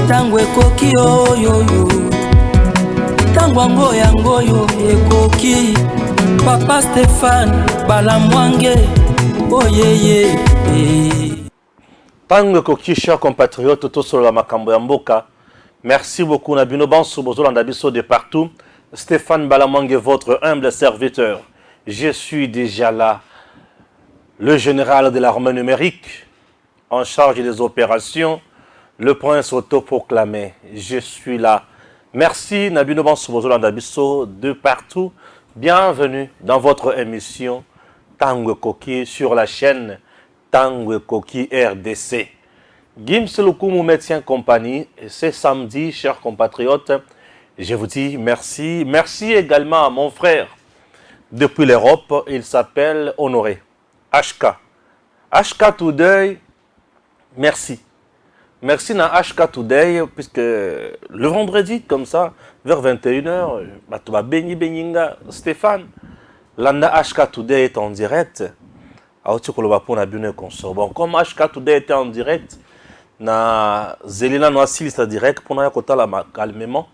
Tango ekoki oyoyo, tango yangoyo ekoki. Papa Stéphane Balamwange, oyeye. Tango ekoki, chers compatriotes, tout sur la makambo ya mboka. Merci beaucoup Nabino Banso Bozolanda Biso de partout. Stéphane Balamwange, votre humble serviteur. Je suis déjà là, le général de l'armée numérique, en charge des opérations, le prince autoproclamé. Je suis là. Merci Nabino Banso Bozolanda Biso de partout. Bienvenue dans votre émission Tango Koki sur la chaîne Tango Koki RDC. Gims Lukumu Médecin Compagnie, c'est samedi, chers compatriotes. Je vous dis merci. Merci également à mon frère depuis l'Europe. Il s'appelle Honoré. HK. HK Today, merci. Merci à HK Today, puisque le vendredi, comme ça, vers 21h, tu vas Beninga, Stéphane. Landa HK Today est en direct. Bon, comme HK Today était en direct, na Zelina Noasil c'est direct pour na kota la calmement.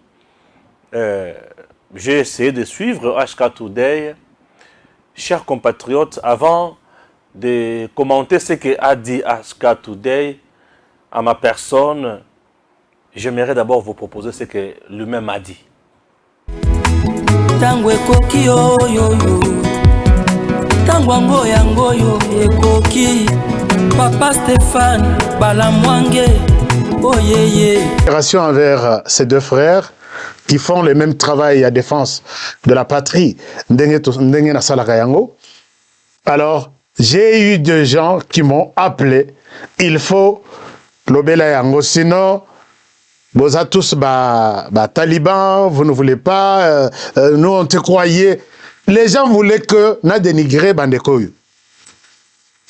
J'ai essayé de suivre HK Today. Chers compatriotes, avant de commenter ce que a dit HK Today à ma personne, j'aimerais d'abord vous proposer ce que lui-même a dit. Tango ekoki oyoyo, tango yangoyo ekoki. Papa Stéphane Balamwange, oyeye. Envers ces deux frères qui font le même travail à défense de la patrie. Alors, j'ai eu des gens qui m'ont appelé. Il faut l'obéla yango, sinon vous êtes tous talibans, vous ne voulez pas, nous on te croyait. Les gens voulaient que n'a dénigré Bandekoyu.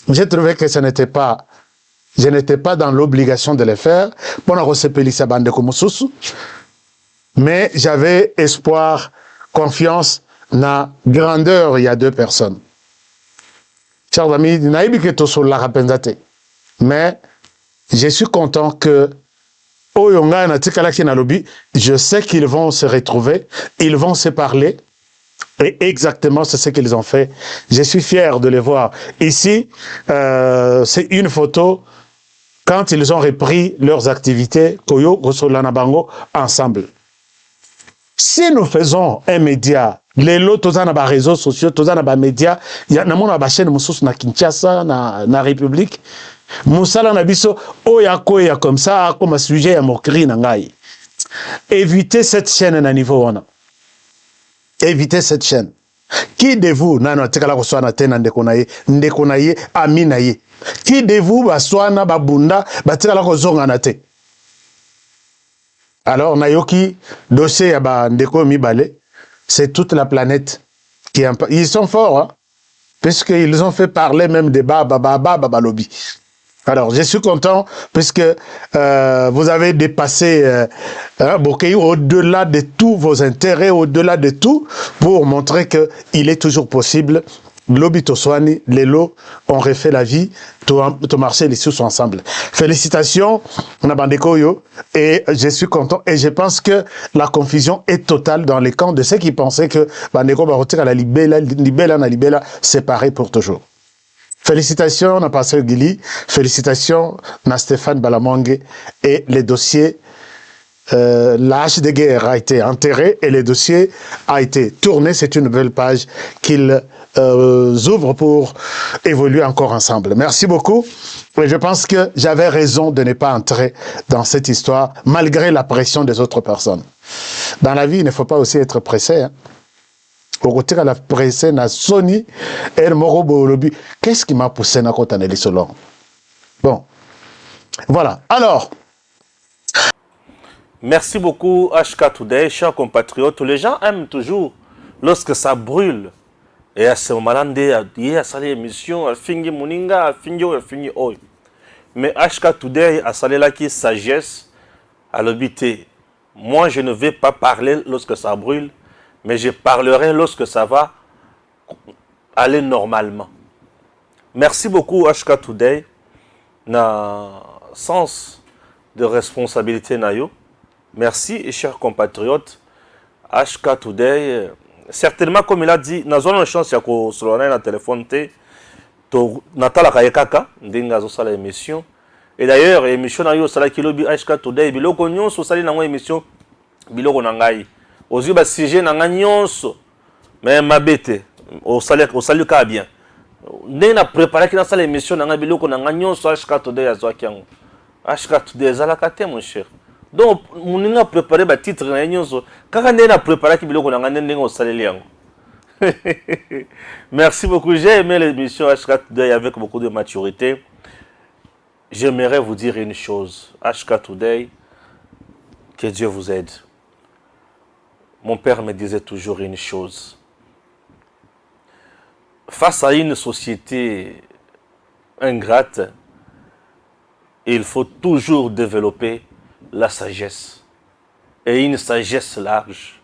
J'ai trouvé que je n'étais pas dans l'obligation de le faire. Mais j'avais espoir, confiance dans la grandeur. Il y a deux personnes. Chers amis, mais je suis content que je sais qu'ils vont se retrouver, ils vont se parler. Et exactement, c'est ce qu'ils ont fait. Je suis fier de les voir. Ici, c'est une photo quand ils ont repris leurs activités, Koyo, Gosolanabango, ensemble. Si nous faisons un média, les lots, tous les réseaux sociaux, tous les médias, il y a une chaîne na Kinshasa, na République, Moussala Nabiso, Oya comme ça, comme un sujet à moquerie, nangai. Évitez cette chaîne à niveau 1. Évitez cette chaîne. Qui de vous nano atikala ko swana tena ndekonaye aminaye? Qui de vous ba swana babunda batikala ko zonga na te? Alors nayoki dossier ya ba ndeko mibale, c'est toute la planète qui ils sont forts hein, parce qu'ils ont fait parler même des babalobi. Alors, je suis content puisque vous avez dépassé Bokei au-delà de tous vos intérêts, au-delà de tout, pour montrer qu'il est toujours possible. Lobby Toswani, les lots ont refait la vie, tout marché les sous ensemble. Félicitations, Nabandekoyo, et je suis content. Et je pense que la confusion est totale dans les camps de ceux qui pensaient que Bandeko va retirer la libella, séparés pour toujours. Félicitations à Pasteur Guili, félicitations à Stéphane Balamwange et les dossiers, l'âge de guerre a été enterré et le dossier a été tourné. C'est une nouvelle page qu'ils ouvrent pour évoluer encore ensemble. Merci beaucoup. Et je pense que j'avais raison de ne pas entrer dans cette histoire malgré la pression des autres personnes. Dans la vie, il ne faut pas aussi être pressé. Hein. Au côté de la presse, na Sony, qu'est-ce qui m'a poussé à côté selon? Bon, voilà. Alors. Merci beaucoup, HK Today, chers compatriotes. Les gens aiment toujours lorsque ça brûle. Et à ce moment-là, il y a cette émission, à Fingi Muninga, à Fingi Oi. Mais HK Today a salé là qui sagesse à l'obité. Moi, je ne vais pas parler lorsque ça brûle. Mais je parlerai lorsque ça va aller normalement. Merci beaucoup HK Today. Na sens de responsabilité nayo. Merci, chers compatriotes. HK Today, certainement comme il a dit, nous avons une chance de se dans le téléphone. Natala Kayekaka, ndinga zo sala émission. Et d'ailleurs, émission nayo sala kilobi HK Today, biloko nyonso sali na émission biloko na ngai. Ozu ba sujet na nyonso. Mais mabete, au salut ka bien. Ndé na préparé ki na sala émission na biloko na nyonso HK Today azo kiango. HK Today zala kate mon cher. Donc muninga préparé ba titre na nyonso. Kaka ndé na préparé ki biloko na ndinga au saleli yango. Merci beaucoup. J'ai aimé l'émission HK Today avec beaucoup de maturité. J'aimerais vous dire une chose. HK Today, que Dieu vous aide. Mon père me disait toujours une chose. Face à une société ingrate, il faut toujours développer la sagesse. Et une sagesse large.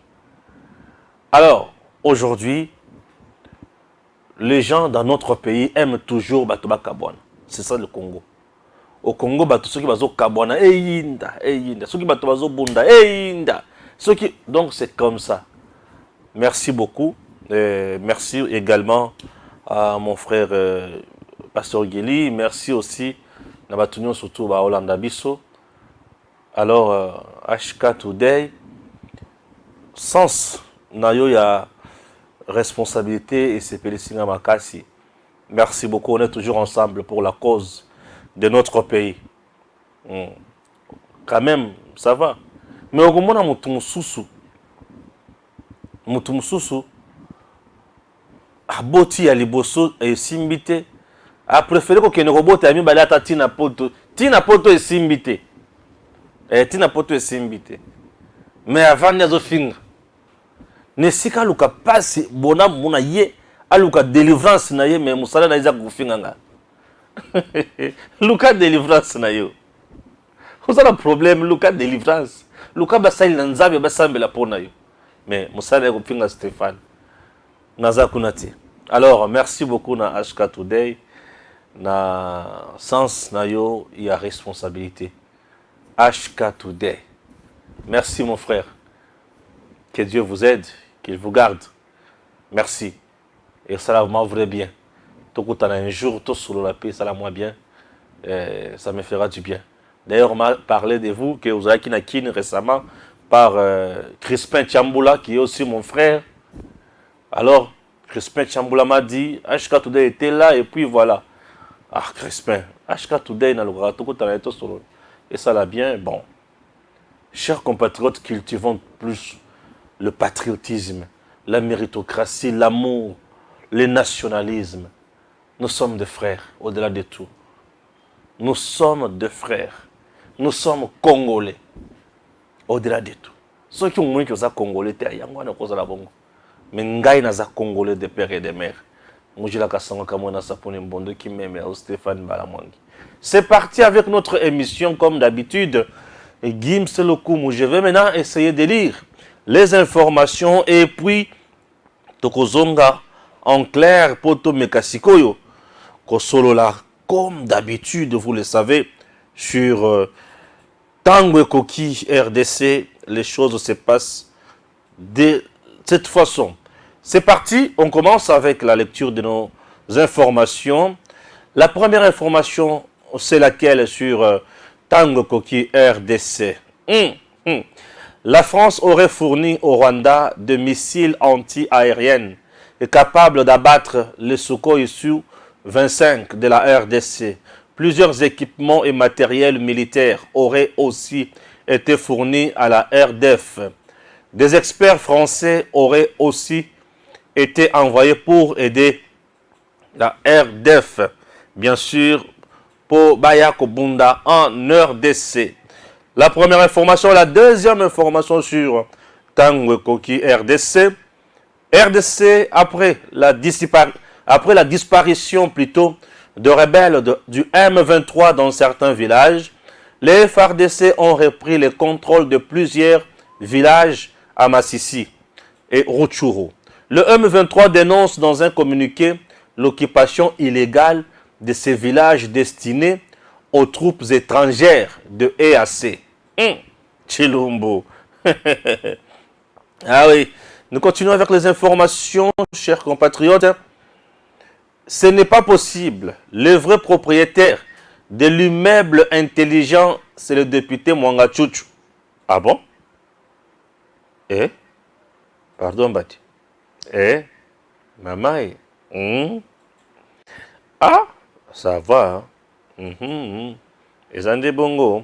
Alors, aujourd'hui, les gens dans notre pays aiment toujours Batoba Kabwana. C'est ça le Congo. Au Congo, ceux qui bazo Kabwana, eyinda. Ceux qui bazo Bunda, eyinda. Donc c'est comme ça. Merci beaucoup. Merci également à mon frère Pasteur Guéli. Merci aussi à Nabatunion, surtout à Hollanda Bisso. Alors, HK Today, sens Nayo ya responsabilité et c'est Pélissinga Makasi. Merci beaucoup, on est toujours ensemble pour la cause de notre pays. Quand même, ça va. Mais au moment où Moutoumsousou, Aboti ya liboso et simbité, a préféré que ne robote a mis balata Tina Poto et simbité. Tina Poto et simbité. Mais avant de finir, Nesika luka passe bona muna ye aluka délivrance na ye mais musala na iza kufinganga. Luka délivrance na yo. Vous avez un problème luka délivrance. Luka basali na nzabe basambela pona yo. Mais musala ya kufinga Stéphane. Naza kunati. Alors merci beaucoup na HK Today. Na sens na yo il y a responsabilité. HK Today. Merci mon frère. Que Dieu vous aide. Qu'il vous garde. Merci. Et ça m'ouvre bien. Tout coup, un jour, tout sous la paix, ça la moi bien. Ça me fera du bien. D'ailleurs, on m'a parlé de vous, que vous avez kin récemment, par Crispin Chamboula, qui est aussi mon frère. Alors, Crispin Chamboula m'a dit, HK Today était là, et puis voilà. Ah, Crispin, HK Today, et ça l'a bien. Bon. Chers compatriotes, cultivons plus le patriotisme, la méritocratie, l'amour, le nationalisme. Nous sommes des frères, au-delà de tout. Nous sommes des frères. Nous sommes Congolais, au-delà de tout. Ceux qui ont dit que vous êtes Congolais, mais nous sommes Congolais de père et de mère. C'est parti avec notre émission, comme d'habitude. Guim Selokoumou. Je vais maintenant essayer de lire les informations et puis Tokozonga en clair poto mekasikoyo kosolola comme d'habitude vous le savez sur Tango Koki RDC les choses se passent de cette façon. C'est parti, on commence avec la lecture de nos informations. La première information c'est laquelle sur Tango Koki RDC. La France aurait fourni au Rwanda de missiles anti-aériens capables d'abattre les Sukhoi Su-25 de la RDC. Plusieurs équipements et matériels militaires auraient aussi été fournis à la RDF. Des experts français auraient aussi été envoyés pour aider la RDF, bien sûr, pour Bayako Bunda en RDC. La première information, la deuxième information sur Tango Koki RDC. RDC, après la disparition plutôt de rebelles du M23 dans certains villages, les FARDC ont repris le contrôle de plusieurs villages à Massissi et Rutshuru. Le M23 dénonce dans un communiqué l'occupation illégale de ces villages destinés aux troupes étrangères de EAC. Chilumbo. Ah oui, nous continuons avec les informations, chers compatriotes. Ce n'est pas possible. Le vrai propriétaire de l'immeuble intelligent, c'est le député Mwanga Tchouchou. Ah bon? Pardon, Bati. Maman. Ah, ça va. Et Zande Bongo.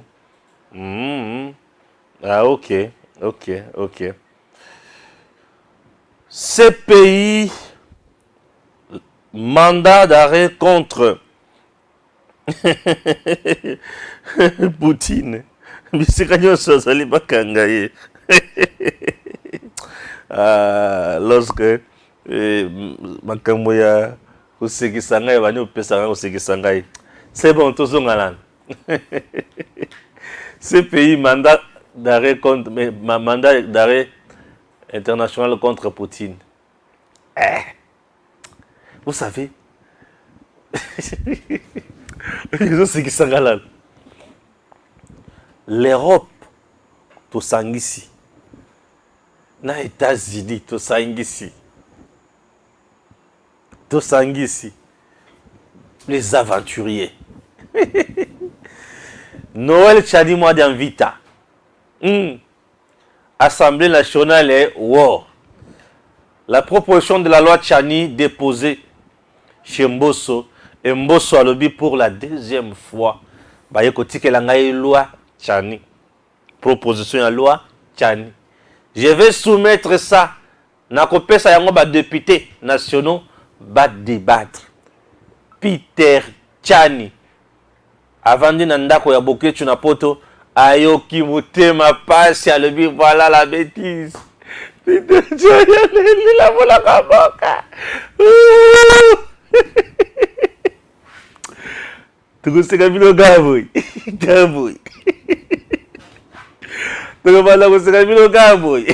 Ah, ok. Ce pays, mandat d'arrêt contre Poutine. Lorsque makambo ya kusekisa ngai bani opesa ngai kusekisa ngai, c'est bon, tozongana. Ce pays, mandat d'arrêt contre, mandat d'arrêt international contre Poutine. Vous savez, l'Europe, tout sangisi. Na États-Unis, tout sangisi. Tout sangisi. Les aventuriers. Noël Tchadi moi d'Invita. Assemblée nationale est war. La proposition de la loi Tchani déposée chez Mbosso, et Mbosso a lobby pour la deuxième fois. Baye koti que la loi Tchani. Proposition de la loi Tchani. Je vais soumettre ça. Nakopé sa yango ba députés nationaux ba débattre. Peter Tchani. Avant de nandako ya boketu na poto. Ayoki mutema pasi à lebi, voilà la bêtise. Peter Tchani la vola kaboka. Tukoseka bino gaboy. Gaboy. Tukobala koseka bino gaboy.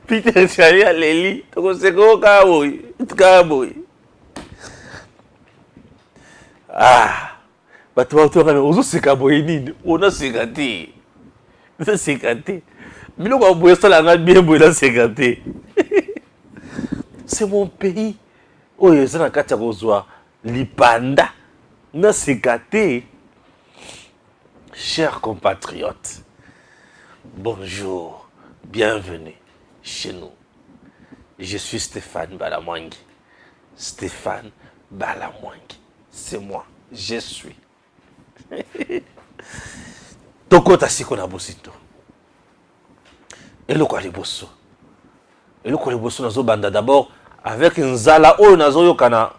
Peter Tchani aleli. Tukoseka gaboy. Gaboy. Ah, bato ozo seka boye nini, ona seka te. Na seka te. Biloko ya boye sala nga bien boye na seka te. C'est mon pays. Oyo eza na kati ya kozwa lipanda. Na seka te. Chers compatriotes, bonjour, bienvenue chez nous. Je suis Stéphane Balamwangi. Stéphane Balamwangi. C'est moi, je suis. Tokota siko na bosito. Eloko aliboso. Eloko aliboso nazo banda d'abord avec nzala oyo nazo yokana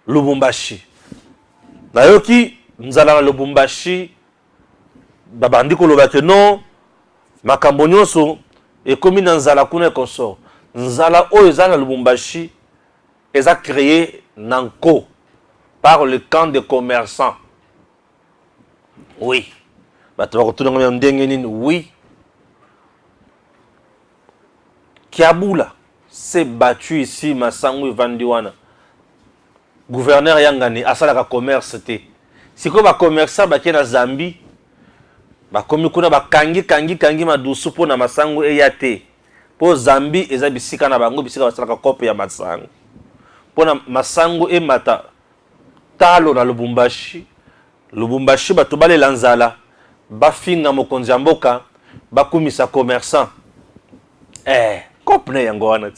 Lubumbashi. Nayoki nzala na Lubumbashi babandi koloba ke non makambo nyonso ekomi na nzala kuna ekonsort. Nzala oyo eza na Lubumbashi eza créé nanko par le camp des commerçants. Oui. Oui. Kiabula s'est battu ici, Massangu Vandiwana. Gouverneur Yangani, asalaka commerce te. Si ko ba commerçant ba na Zambie, ba komi kuna ba kangi madusu po na Massangu eyate. Po Zambie eza bisika na bango bisika basalaka kope ya Massangu. Po na Massangu e mata talo na Lubumbashi. Lubumbashi bato bale lanzala. Bafinga mokonzi ya mboka. Bakumisa commerçant. Kopne yango wana.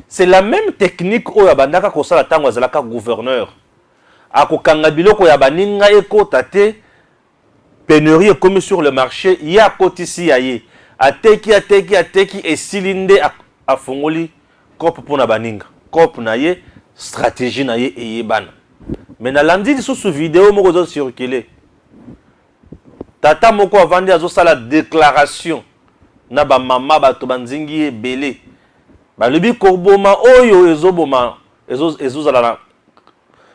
C'est la même technique oyo bandaka kosala tango azalaka gouverneur. Akokanga biloko ya baninga ekota te. Pénurie ekomi sur le marché. Ya kotisi ya ye. Ateki esilinde afongoli kope pona baninga. Kope na ye. Stratégie na ye eyebana. Mais na landi sous vidéo moko zo circuler. Tata moko avandi azo sala déclaration na ba mama bato banzingi ebele. Ba lebi korboma oyo ezoboma ezozala na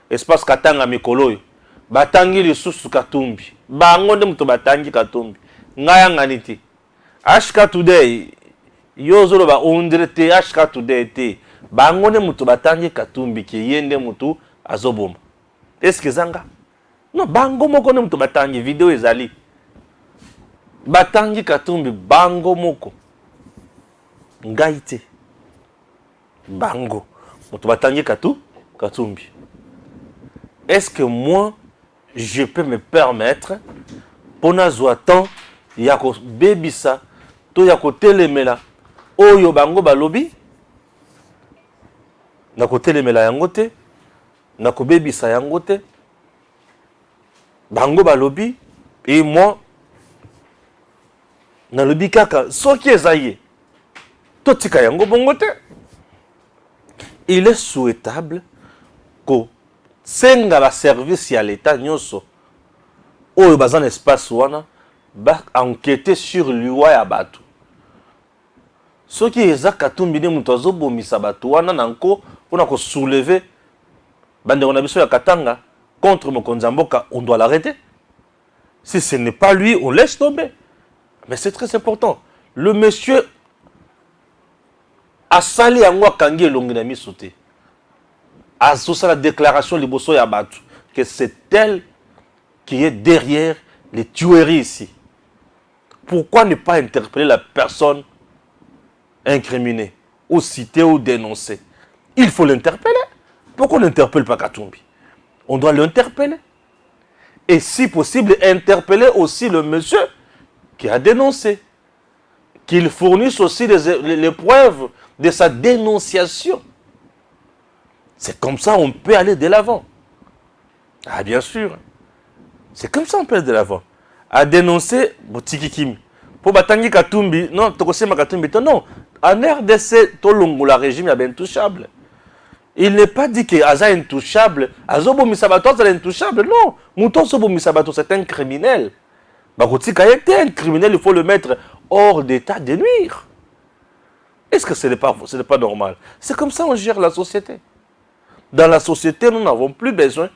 espace katanga mikolo oyo. Batangi lisusu Katumbi. Bango nde muto batangi Katumbi. Ngaya ngani te. HK Today yozo ba ondre te HK Today te. bango ne mutu batangi Katumbi ki yende mutu azoboma. Est-ce que zanga? Non, bango moko ne mutu batangi vidéo ezali. Batangi Katumbi bango moko. Ngaite. Bango. Mutu batangi Katumbi. Est-ce que moi je peux me permettre pour n'avoir temps yako bebisa to yako telemela oyo bango balobi nako telemela yango te nako bebisa yango te bango balobi et moi nalobi kaka soki ezaye to tika yango bongo te. Il est souhaitable que senga la service ya l'état nyonso oyo bazan espace wana ba enquêter sur liwa ya bato soki eza Katumbi ne mutu azobomisa bato wana nanko pona ko soulever bandeko na biso ya Katanga contre mokonzi ya mboka, on doit l'arrêter. Si ce n'est pas lui, on laisse tomber. Mais c'est très important. Le monsieur a sali yango akangi elongi na miso te. A la déclaration liboso ya bato que c'est elle qui est derrière les tueries ici. Pourquoi ne pas interpeller la personne incriminée ou citer ou dénoncer? Il faut l'interpeller. Pourquoi on n'interpelle pas Katumbi? On doit l'interpeller. Et si possible, interpeller aussi le monsieur qui a dénoncé. Qu'il fournisse aussi les preuves de sa dénonciation. C'est comme ça on peut aller de l'avant. Ah bien sûr. C'est comme ça on peut aller de l'avant. À dénoncer, Botikikimi. Pour Batangi Katumbi, non, Tokosema Katumbi, non. En RDC, Tolongo, la régime est intouchable. Il n'est pas dit que Aza est intouchable. Azobo Misabato, c'est intouchable. Non. Mouton Sobo Misabato, c'est un criminel. Bakotika était un criminel, il faut le mettre hors d'état de nuire. Est-ce que ce n'est pas normal? C'est comme ça qu'on gère la société. Dans la société, nous n'avons plus besoin.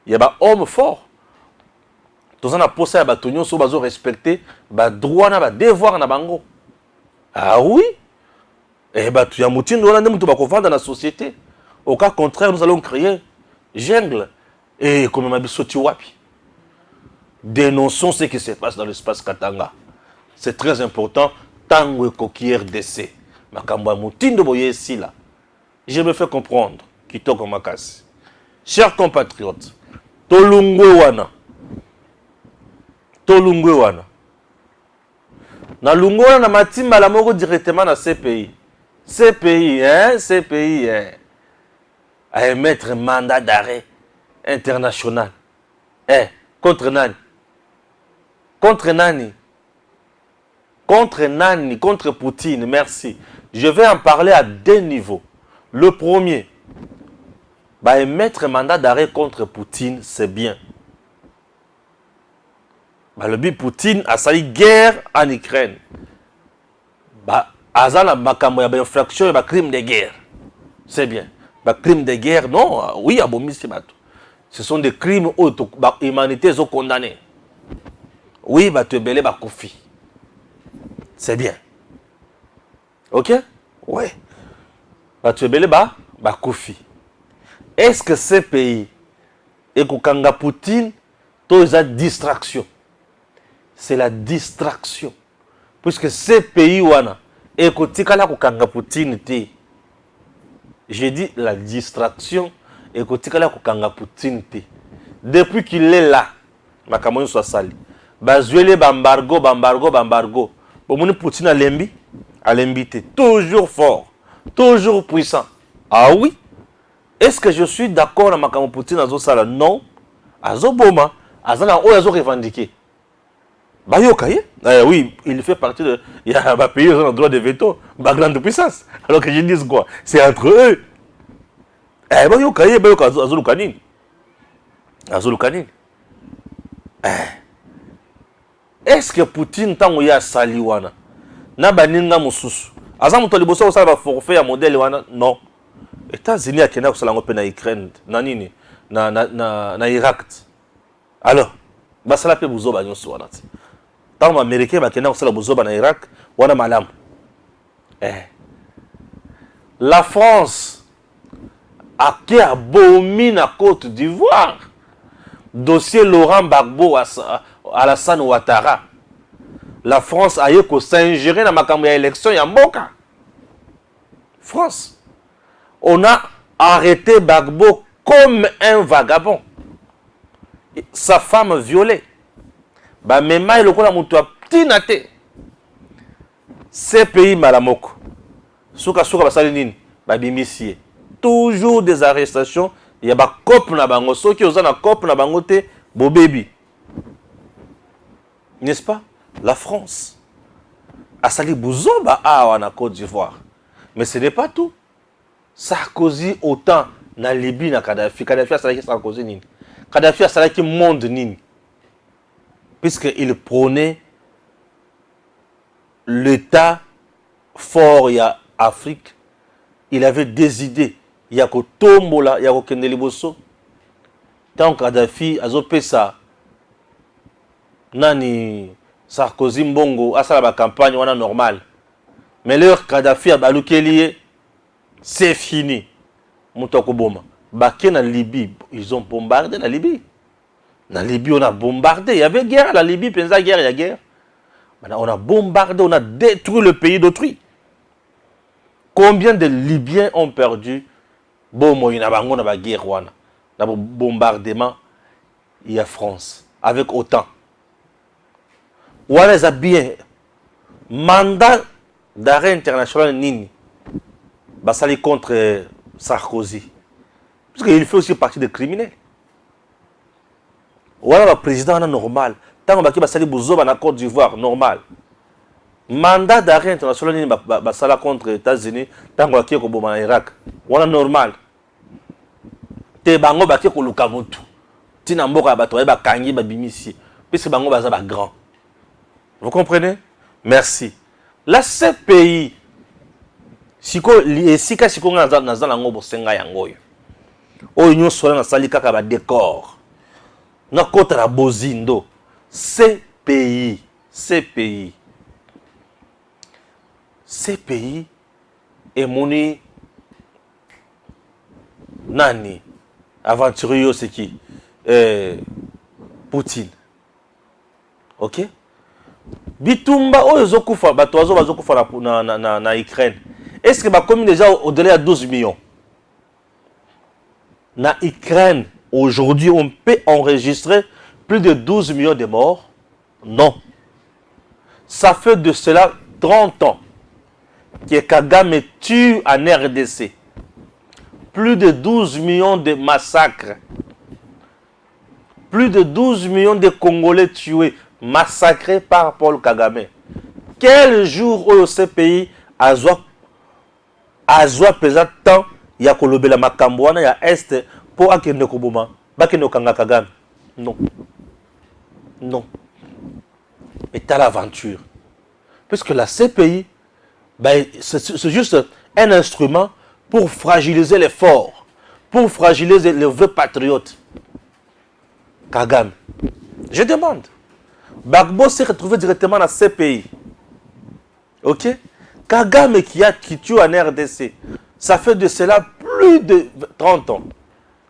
Il y a des hommes forts. Tous on a posé à Batonio, so bazo respecter, ba droit na ba devoir na bango. Ah oui? Eh bah tu as moutin on a ne mutu ba ko dans la société. Au cas contraire, nous allons créer jungle et comme mabisoti wapi. Dénonçons ce qui se passe dans l'espace Katanga. C'est très important tango kokier RDC. Makamba moutin de boye ici là. Je me fais comprendre. Kitoko Makasi. Chers compatriotes, Tolungwe wana. Tolungwe wana. Na lungwe wana na matimba la moko directement na CPI. CPI, à émettre un mandat d'arrêt international. Contre nani? Contre nani? Contre nani? Contre Poutine, merci. Je vais en parler à deux niveaux. Le premier, bah, émettre un mandat d'arrêt contre Poutine, c'est bien. Bah, le but Poutine a sali guerre en Ukraine. Bah, azana makambo ya infraction et crime de guerre. C'est bien. Bah, crime de guerre, non, oui, abominable. Ce sont des crimes où l'humanité est condamnée. Oui, bah, tu es belé, bah, Kofi. C'est bien. Ok? Ouais. Bah, tu es belé, bah, Kofi. Est-ce que ces pays, et que Poutine, tout est distraction? C'est la distraction. Puisque ces pays, et que Poutine, j'ai dit la distraction, et que Poutine, depuis qu'il est là, Makamon soit sali. Bazuele bambargo. Bon, Poutine a l'embité. Toujours fort, toujours puissant. Ah oui? Est-ce que je suis d'accord avec Makamo Poutine Azo Sala? Non. Azo Boma, Azana Oyazo revendiqué. Bayokaye? Oui, il fait partie de. Il y a un pays qui a le droit de veto, ma grande puissance. Alors que je dis quoi? C'est entre eux. Bayokaye, Azo Lukanine. Azo Lukanine. Est-ce que Poutine, tant qu'il y a Saliwana, n'a pas ninga mususu? Azam Toliboso, ça va forfait à modèle Wana? Non. États-Unis a Kenya ko na Ukraine na nini na Irak. Alors, basala pe buzoba nyonso wana. Tant américain ba Kenya ko buzoba na Irak wana malamu. La France ake abomi na Côte d'Ivoire. Dossier Laurent Gbagbo Alassane Ouattara. La France a eu qu'à s'ingérer dans ma élection ya mboka. France. On a arrêté Gbagbo comme un vagabond. Sa femme violée. Ba mema iloko na mutu atina te. Ces pays malamoko. Souka basali nini? Ba bimisie. Toujours des arrestations. Il y a ba cop na bango. Ceux qui osent na cop na bango te bo baby. N'est-ce pas? La France a sali Bouzoba en Côte d'Ivoire. Mais ce n'est pas tout. Sarkozy autant na Libye na Kadhafi. Kadhafi a sali Sarkozy nini. Kadhafi a sali monde nini. Puisqu'il prônait l'état fort y a Afrique. Il avait des idées. Il y a ko tombola, il y a ko kendeli boso. Tant Kadhafi a zopé ça. Nani Sarkozy Mbongo a la campagne on a normal. Mais leur Kadhafi a balukelié, c'est fini. Moutoko Boma. Baké na Libye, ils ont bombardé la Libye. Na Libye on a bombardé, il y avait guerre à la Libye, pensa guerre, il y a guerre. Maintenant on a bombardé, on a détruit le pays d'autrui. Combien de Libyens ont perdu? Bon, il y a une guerre, un bombardement, il y a France, avec autant. Ou alors, bien, mandat d'arrêt international Nini, basali contre Sarkozy. Parce qu'il fait aussi partie des criminels. Ou alors, le président est normal. Tant que basali Bouzoba en Côte d'Ivoire, normal. Mandat d'arrêt international Nini, basala contre les États-Unis, tant que basali Bouzoba en Irak. Ou alors, normal. Te bango baké ko luka mutu. Tina mboka bato ba kangi ba bimisi. Puisque bango baza ba grand. Vous comprenez? Merci. La CPI siko esika siko nga na ngo bosenga yango yo. O nyo sola na sali kaka ba décor. Na kota la bozindo. CPI et moni nani aventurier c'est qui? Poutine. Ok? Bitumba oyo kufa bato bazokufa na Ukraine. Est-ce que ba commis déjà au-delà de 12 millions? Na Ukraine, aujourd'hui, on peut enregistrer plus de 12 millions de morts? Non. Ça fait de cela 30 ans que Kagame tue en RDC. Plus de 12 millions de massacres. Plus de 12 millions de Congolais tués, massacrés par Paul Kagame. Quel jour où ce pays a pesé tant, il y a Kolobe la Makambouana, il y a Est, pour Akene Koboma, Bakene Kanga Kagame. Non. Non. Et t'as l'aventure. Puisque la CPI, ben, c'est juste un instrument pour fragiliser les forts, pour fragiliser les vrais patriotes. Kagame. Je demande. Gbagbo s'est retrouvé directement dans ces pays. Ok? Kagame qui tue en RDC. Ça fait de cela plus de 30 ans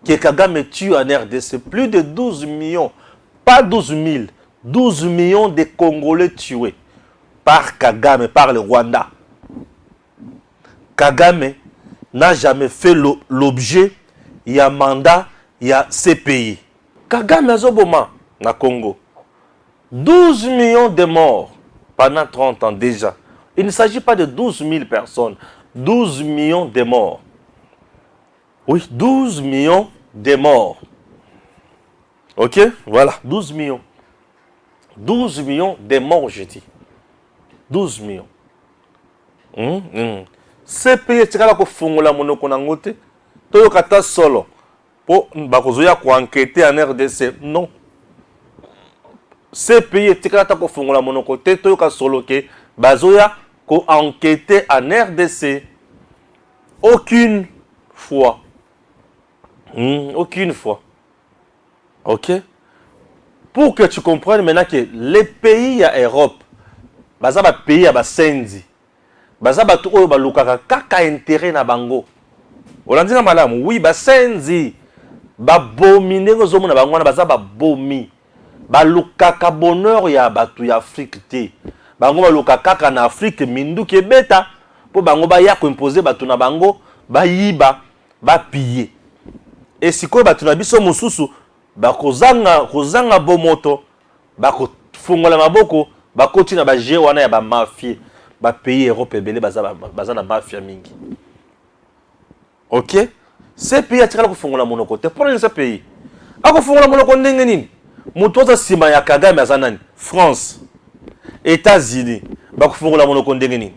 que Kagame tue en RDC. Plus de 12 millions, pas 12 000, 12 millions de Congolais tués par Kagame, par le Rwanda. Kagame n'a jamais fait l'objet, il y a mandat, il y a CPI. Kagame a Zoboma, na Congo. 12 millions de morts pendant 30 ans déjà. Il ne s'agit pas de 12 000 personnes. 12 millions de morts. Oui, 12 millions de morts. Ok? Voilà, 12 millions. 12 millions de morts, je dis. 12 millions. Ce pays, c'est là que fongola monoko nangote. Toyo kata solo. Pour bakozoya ko enquêter en RDC. Non. Ce pays, c'est là que fongola monoko te toyo ka solo ke bazoya ko enquêter en RDC. Aucune fois. Aucune fois. Ok? Pour que tu comprennes maintenant que les pays à Europe, baza ba pays à Basendi, baza ba to oyo ba lukaka kaka intérêt na bango. Olandina malamu, oui, basenzi, babomi, negozomo na bangwana baza babomi. Balukaka bonheur ya batu ya Afrique te. Bango balukaka na Afrique mindu ke beta. Po bango ba ya ko imposer batu na bango, ba yiba, ba piller. Et sikoyo batu na biso mususu, kozanga bomoto, bakofungola maboko, bakoti na ba je wana ya ba mafia, ba pays Europe ebele baza na mafia mingi. OK? Ces pays atikala kofungola monoko te. Prenez ce pays. Akofungola monoko ndenge nini? Mutoza sima ya Kagame azanani? France, États-Unis, bakofungola monoko ndenge nini?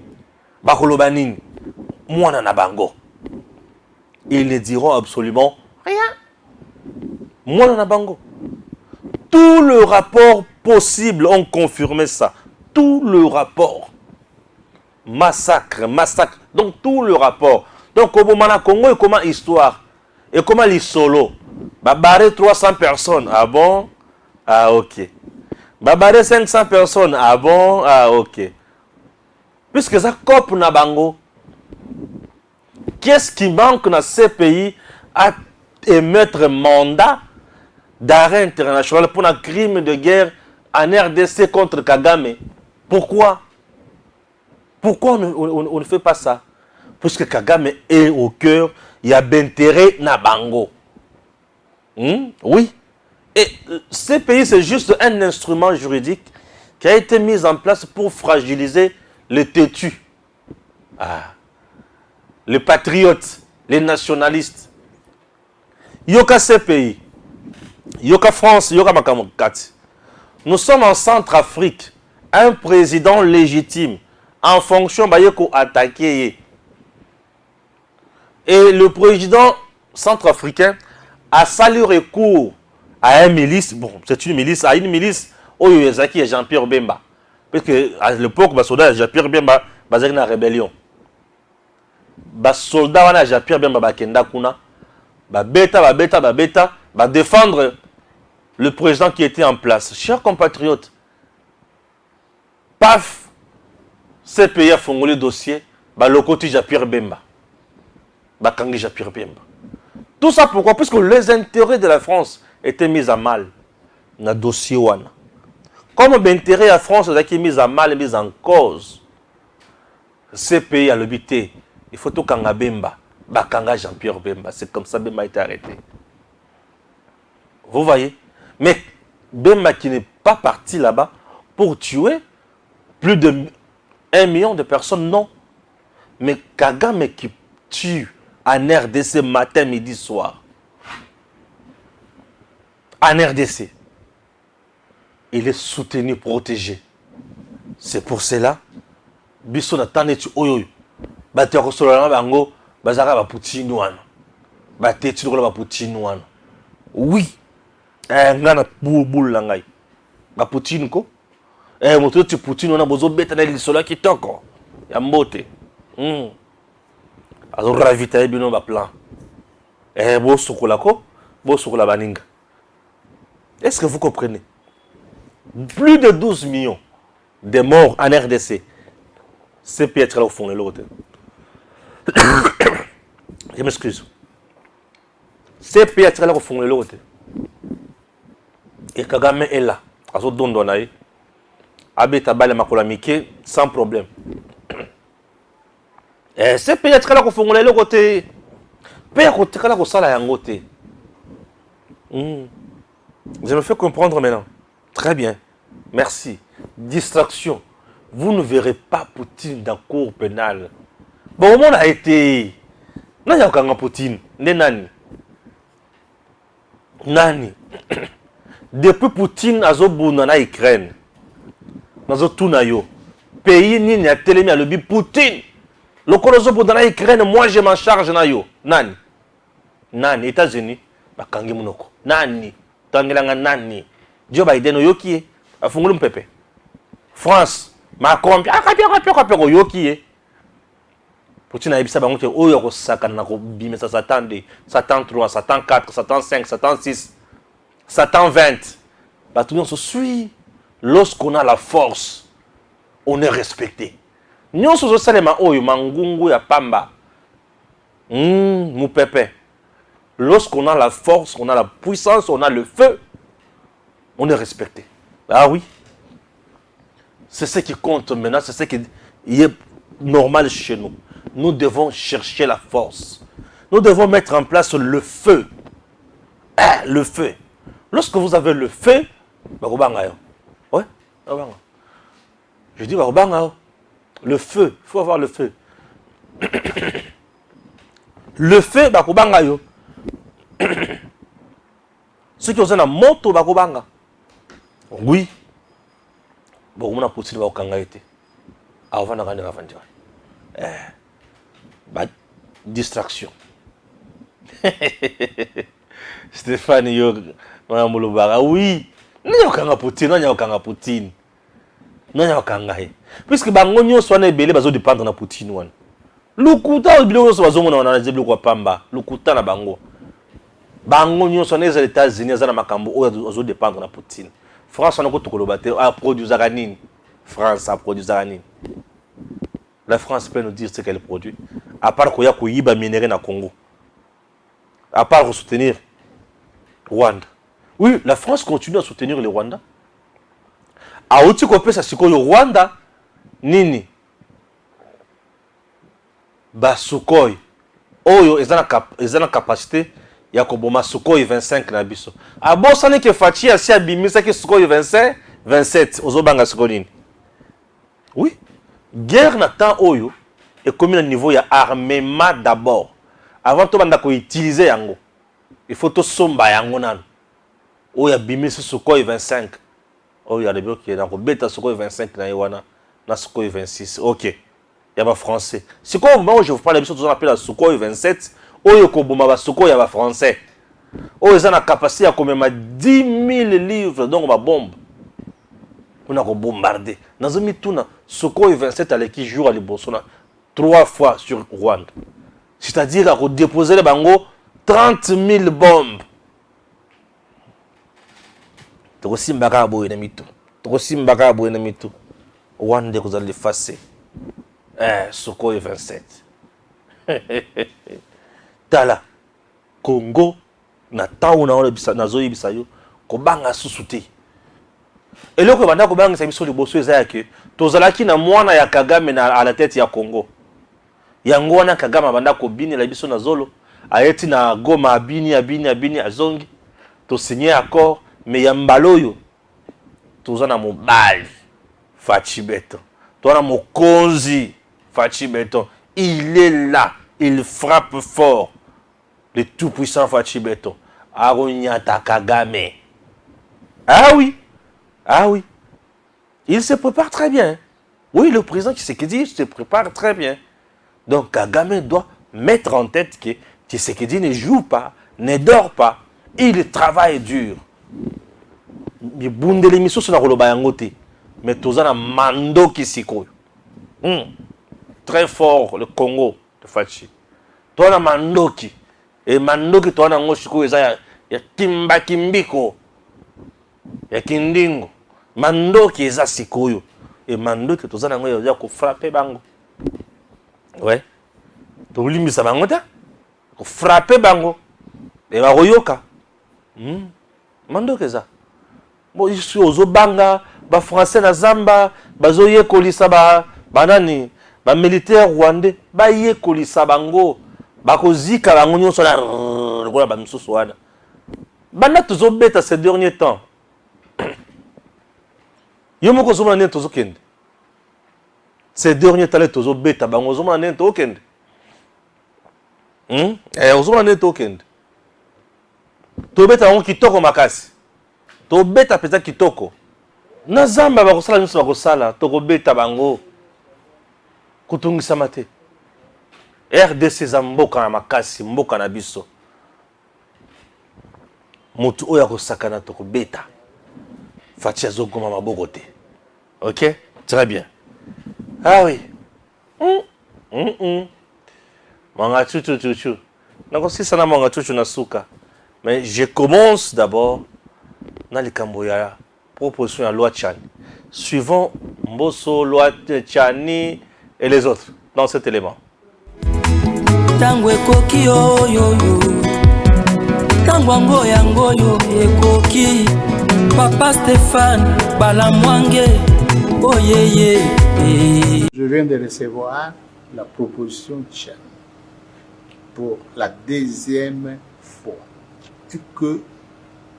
Bakoloba nini? Mwana na bango. Ils ne diront absolument rien. Mwana na bango. Tout le rapport possible ont confirmé ça. Tout le rapport. Massacre. Donc tout le rapport. Donc au moment où Congo et comment histoire et comment les solos. Babaré 300 personnes. Ah bon? Ah ok. Babaré 500 personnes. Ah bon? Ah ok. Puisque ça coupe na bango. Qu'est-ce qui manque dans ces pays à émettre mandat d'arrêt international pour un crime de guerre en RDC contre Kagame? Pourquoi? Pourquoi on ne fait pas ça? Parce que Kagame est au cœur, il y a d'intérêt na bango. Oui. Et ces pays, c'est juste un instrument juridique qui a été mis en place pour fragiliser les têtus. Les patriotes, les nationalistes. Yoka ces pays. Yoka France, Yoka Makamokati. Nous sommes en Centrafrique. Un président légitime. En fonction, Bayeko attaqué. Et le président centrafricain a salué recours à un milice. Bon, c'est une milice. À une milice, Oyezaki et Jean-Pierre Bemba. Parce qu'à l'époque, les soldats Jean-Pierre Bemba, ils étaient en rébellion. Les soldats Jean-Pierre Bemba, Bakenda Kuna, bêta, défendre le président qui était en place. Chers compatriotes, paf, ces pays a fondé le dossier, le côté Jean-Pierre Bemba. Bakangi Jean-Pierre Bemba. Tout ça pourquoi? Puisque les intérêts de la France étaient mis à mal dans le dossier Wana. Comme l'intérêt de la France est mis à mal et mis en cause, ces pays à l'habité, il faut tout Kanga Bemba, Bakanga Jean-Pierre Bemba. C'est comme ça que Bemba a été arrêté. Vous voyez? Mais Bemba qui n'est pas parti là-bas pour tuer plus de 1 million de personnes, non. Mais Kagame qui tue en RDC matin, midi, soir. En RDC. Il est soutenu, protégé. C'est pour cela, biso na tanetu oyo. Bate ko solo na bango, bazaka ba Poutine wana. Bate tu ko ba Poutine wana. Oui. Ngana boule la ngai. Ba Poutine ko. Moto tu Poutine wana bozo beta na lisolo kitoko. Ya mbote. Alors ravitailler bino ba plan. Bo sokola ko, bo sokola baninga. Est-ce que vous comprenez? Plus de 12 millions de morts en RDC. C'est Pietre là au fond de l'autre. Je m'excuse. C'est Pietre là au fond de l'autre. Et Kagame est là. Azo dondonaï. Abeta bale makola mike sans problème. Et c'est Pietre là au fond de l'autre. Pietre là au sala yangote. Je me fais comprendre maintenant. Très bien. Merci. Distraction. Vous ne verrez pas Poutine dans la cour pénale. Bon, au monde a été. Non, il y a aucun Poutine. Nani. Depuis Poutine a zobouna na Ukraine. Nazo tunayo. Pays ni a télémi à l'obi Poutine. Le coloso bouna na Ukraine, moi je m'en charge na yo. Nani. États-Unis. Bakangi munoko. Nani. Tangilanga nani. Joe Biden oyoki afungula mpepe. France Macron akapia oyoki Poutine a ebisa bango te oyo ko sakana na ko bimesa Satan 2, Satan 3, Satan 4, Satan 5, Satan 6, Satan 20. Bah tout le monde se suit. Lorsqu'on a la force, on est respecté. Nyonso zo salema oyo mangungu ya pamba. Mon pépé. Lorsqu'on a la force, on a la puissance, on a le feu, on est respecté. Ah oui. C'est ce qui compte maintenant, c'est ce qui est normal chez nous. Nous devons chercher la force. Nous devons mettre en place le feu. Le feu. Lorsque vous avez le feu, ouais, je dis le feu, il faut avoir le feu. Le feu, ceux qui ont une moto, oui. Bon, on a poussé le kanga été. Avant de distraction. Stéphane yo oui. Non kanga Poutine, non kanga Poutine. Non kanga he. Puisque bango nyonso na ebele bazo dépendre na Poutine wana. Lukuta biloko so bazo mona na zeblo kwa pamba. Lukuta na bango. Bango nyonso na les États-Unis za na makambo oyo zo dépendre na Poutine. France on a koloba te a produire nini. France a produit nini. La France peut nous dire ce qu'elle produit. À part koya koyiba minerai na Congo. À part soutenir Rwanda. Oui, la France continue à soutenir le Rwanda. A outi kopesa sikoyo Rwanda nini? Ba Sukhoi oyo ezana capacité ya koboma Sukhoi 25 na biso. A bosane ke fachi asi abimisa ke Sukhoi 25, 27 ozobanga Sukhoi. Oui. Guerre na temps oyo et comme à niveau ya armement d'abord. Avant to banda ko utiliser yango. Il faut to somba yango nan. Oyo abimisa Sukhoi 25. Oh, il y a des blocs qui sont bêta Sukhoi 25 na Iwana, na Sukhoi 26. Ok. Il y a pas français. C'est quoi au moment où je vous parle de choses qu'on appelle la Sukhoi 27, oh yo ko boma ba Sukhoi ya ba français. Oh ils ont la capacité à quand même 10 000 livres donc ba bombe. On a bombardé. Dans un mituna Sukhoi 27 à l'équipe jour à Libosona 3 fois sur Rwanda. C'est-à-dire à déposer les bango 30 000 bombes. Tokosimba boye na mitu. Tokosimba boye na mitu. Rwanda ko zali effacer. Sukhoi 27. Tala Congo na tauna ona bisa nazo yibisa yo ko banga susuti. Eloko banda ko banga biso liboso eza yake tozalaki na mwana ya Kagame na à la tête ya Congo. Yango wana Kagame banda ko bini la biso na zolo ayeti na Goma abini azongi to signer accord mais ya mbaloyo tozana mobali Fachi Beton. Tozana mokonzi Fachi Beton. Il est là, il frappe fort. Le tout-puissant Fachi Beton. Aronyata Kagame. Ah oui. Ah oui. Il se prépare très bien. Oui, le président Tshisekedi se prépare très bien. Donc Kagame doit mettre en tête que Tshisekedi ne joue pas, ne dort pas. Il travaille dur. Il bunde l'émission sur la roloba yangote. Mais tozana mando kisiko. Très fort le Congo de Fachi. Tona mandoki. Et mandoki tona ngoshiko eza ya kimba kimbiko. Ya kindingo. Mandoki eza sikoyo. Et mandoki tozana ngoyo ya ko frapper bango. Ouais. To limbisa bango ta. Ko frapper bango. Et ba royoka. Mandoki eza. Bon ici ozo banga ba français na zamba bazo yekolisa banani ba militaire rwandais ba yekolisa bango bakozika bango nyonso na lokola ba misusu wana banda tozo beta ces derniers temps. Yo moko zo mona tozo kende ces derniers temps tozo beta bango zo mona to kende ozo mona to kende to beta on kitoko makasi to beta peza kitoko na zamba bakosala nyonso bakosala tokobeta bango kutungisa mate RDC za mboka na makasi mboka na biso mutu oya kosakana tokobeta Fachi azogoma maboko te. Ok, très bien. Ah oui. Manga chuchu. Nakosisa na manga chuchu na suka. Mais je commence d'abord dans les Camboya, proposition à loi Tchani. Suivant Mbosso, loi Tchani et les autres dans cet élément. ntango ekoki oyoyo ntango yango yo ekoki Papa Stéphane Balamwange oyeye. Je viens de recevoir la proposition Tchad pour la deuxième fois et que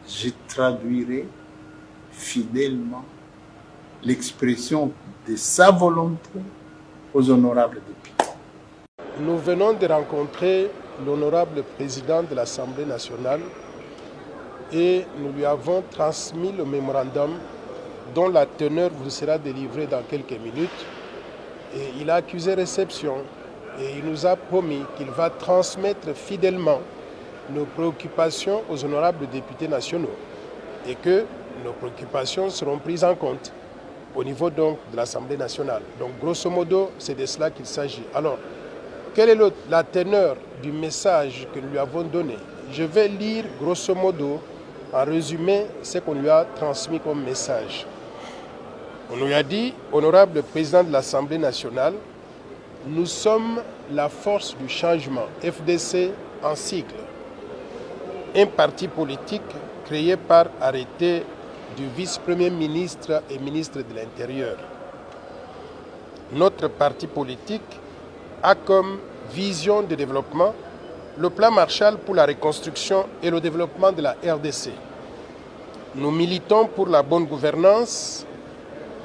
je traduirai fidèlement l'expression de sa volonté aux honorables députés. Nous venons de rencontrer l'honorable président de l'Assemblée nationale et nous lui avons transmis le mémorandum dont la teneur vous sera délivrée dans quelques minutes. Et il a accusé réception et il nous a promis qu'il va transmettre fidèlement nos préoccupations aux honorables députés nationaux et que nos préoccupations seront prises en compte au niveau donc de l'Assemblée nationale. Donc grosso modo, c'est de cela qu'il s'agit. Alors, quelle est la teneur du message que nous lui avons donné? Je vais lire grosso modo, en résumé, ce qu'on lui a transmis comme message. On lui a dit, honorable président de l'Assemblée nationale, nous sommes la force du changement, FDC en sigle, un parti politique créé par arrêté du vice-premier ministre et ministre de l'Intérieur. Notre parti politique a comme vision de développement le plan Marshall pour la reconstruction et le développement de la RDC. Nous militons pour la bonne gouvernance,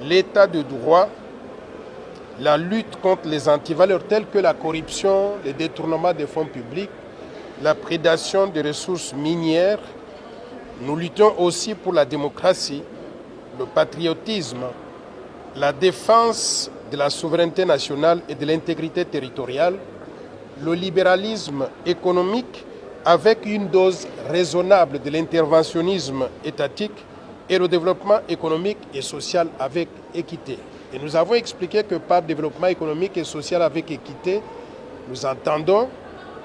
l'état de droit, la lutte contre les antivaleurs telles que la corruption, le détournement des fonds publics, la prédation des ressources minières. Nous luttons aussi pour la démocratie, le patriotisme, la défense de la souveraineté nationale et de l'intégrité territoriale, le libéralisme économique avec une dose raisonnable de l'interventionnisme étatique et le développement économique et social avec équité. Et nous avons expliqué que par développement économique et social avec équité, nous entendons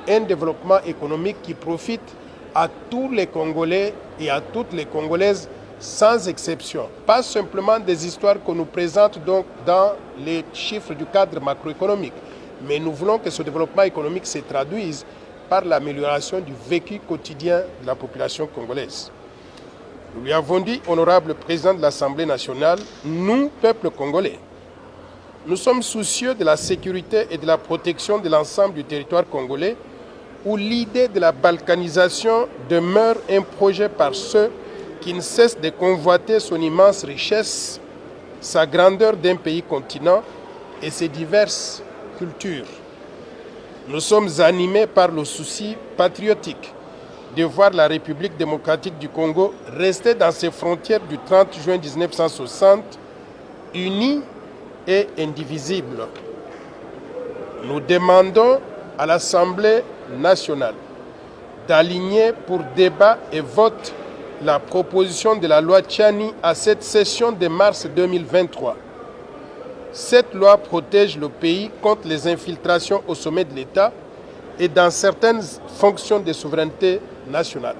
un développement économique qui profite à tous les Congolais et à toutes les Congolaises sans exception. Pas simplement des histoires qu'on nous présente donc dans les chiffres du cadre macroéconomique, mais nous voulons que ce développement économique se traduise par l'amélioration du vécu quotidien de la population congolaise. Nous lui avons dit, honorable président de l'Assemblée nationale, nous, peuple congolais, nous sommes soucieux de la sécurité et de la protection de l'ensemble du territoire congolais où l'idée de la balkanisation demeure un projet par ceux qui ne cessent de convoiter son immense richesse, sa grandeur d'un pays-continent et ses diverses cultures. Nous sommes animés par le souci patriotique de voir la République démocratique du Congo rester dans ses frontières du 30 juin 1960, unie et indivisible. Nous demandons à l'Assemblée nationale d'aligner pour débat et vote la proposition de la loi Tchani à cette session de mars 2023. Cette loi protège le pays contre les infiltrations au sommet de l'État et dans certaines fonctions de souveraineté nationale.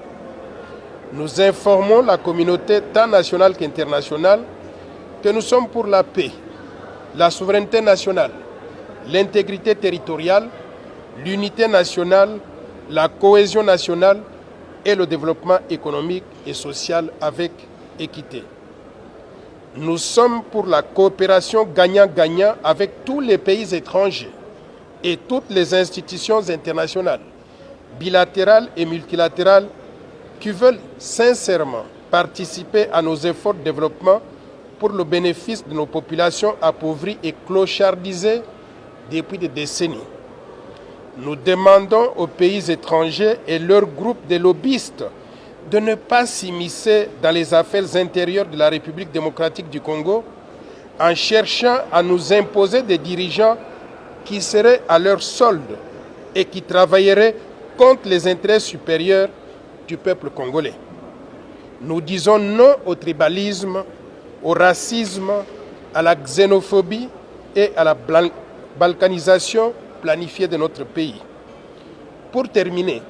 Nous informons la communauté tant nationale qu'internationale que nous sommes pour la paix, la souveraineté nationale, l'intégrité territoriale, l'unité nationale, la cohésion nationale et le développement économique et social avec équité. Nous sommes pour la coopération gagnant-gagnant avec tous les pays étrangers et toutes les institutions internationales, bilatérales et multilatérales, qui veulent sincèrement participer à nos efforts de développement pour le bénéfice de nos populations appauvries et clochardisées depuis des décennies. Nous demandons aux pays étrangers et leurs groupes de lobbyistes de ne pas s'immiscer dans les affaires intérieures de la République démocratique du Congo en cherchant à nous imposer des dirigeants qui seraient à leur solde et qui travailleraient contre les intérêts supérieurs du peuple congolais. Nous disons non au tribalisme, au racisme, à la xénophobie et à la balkanisation planifiée de notre pays. Pour terminer,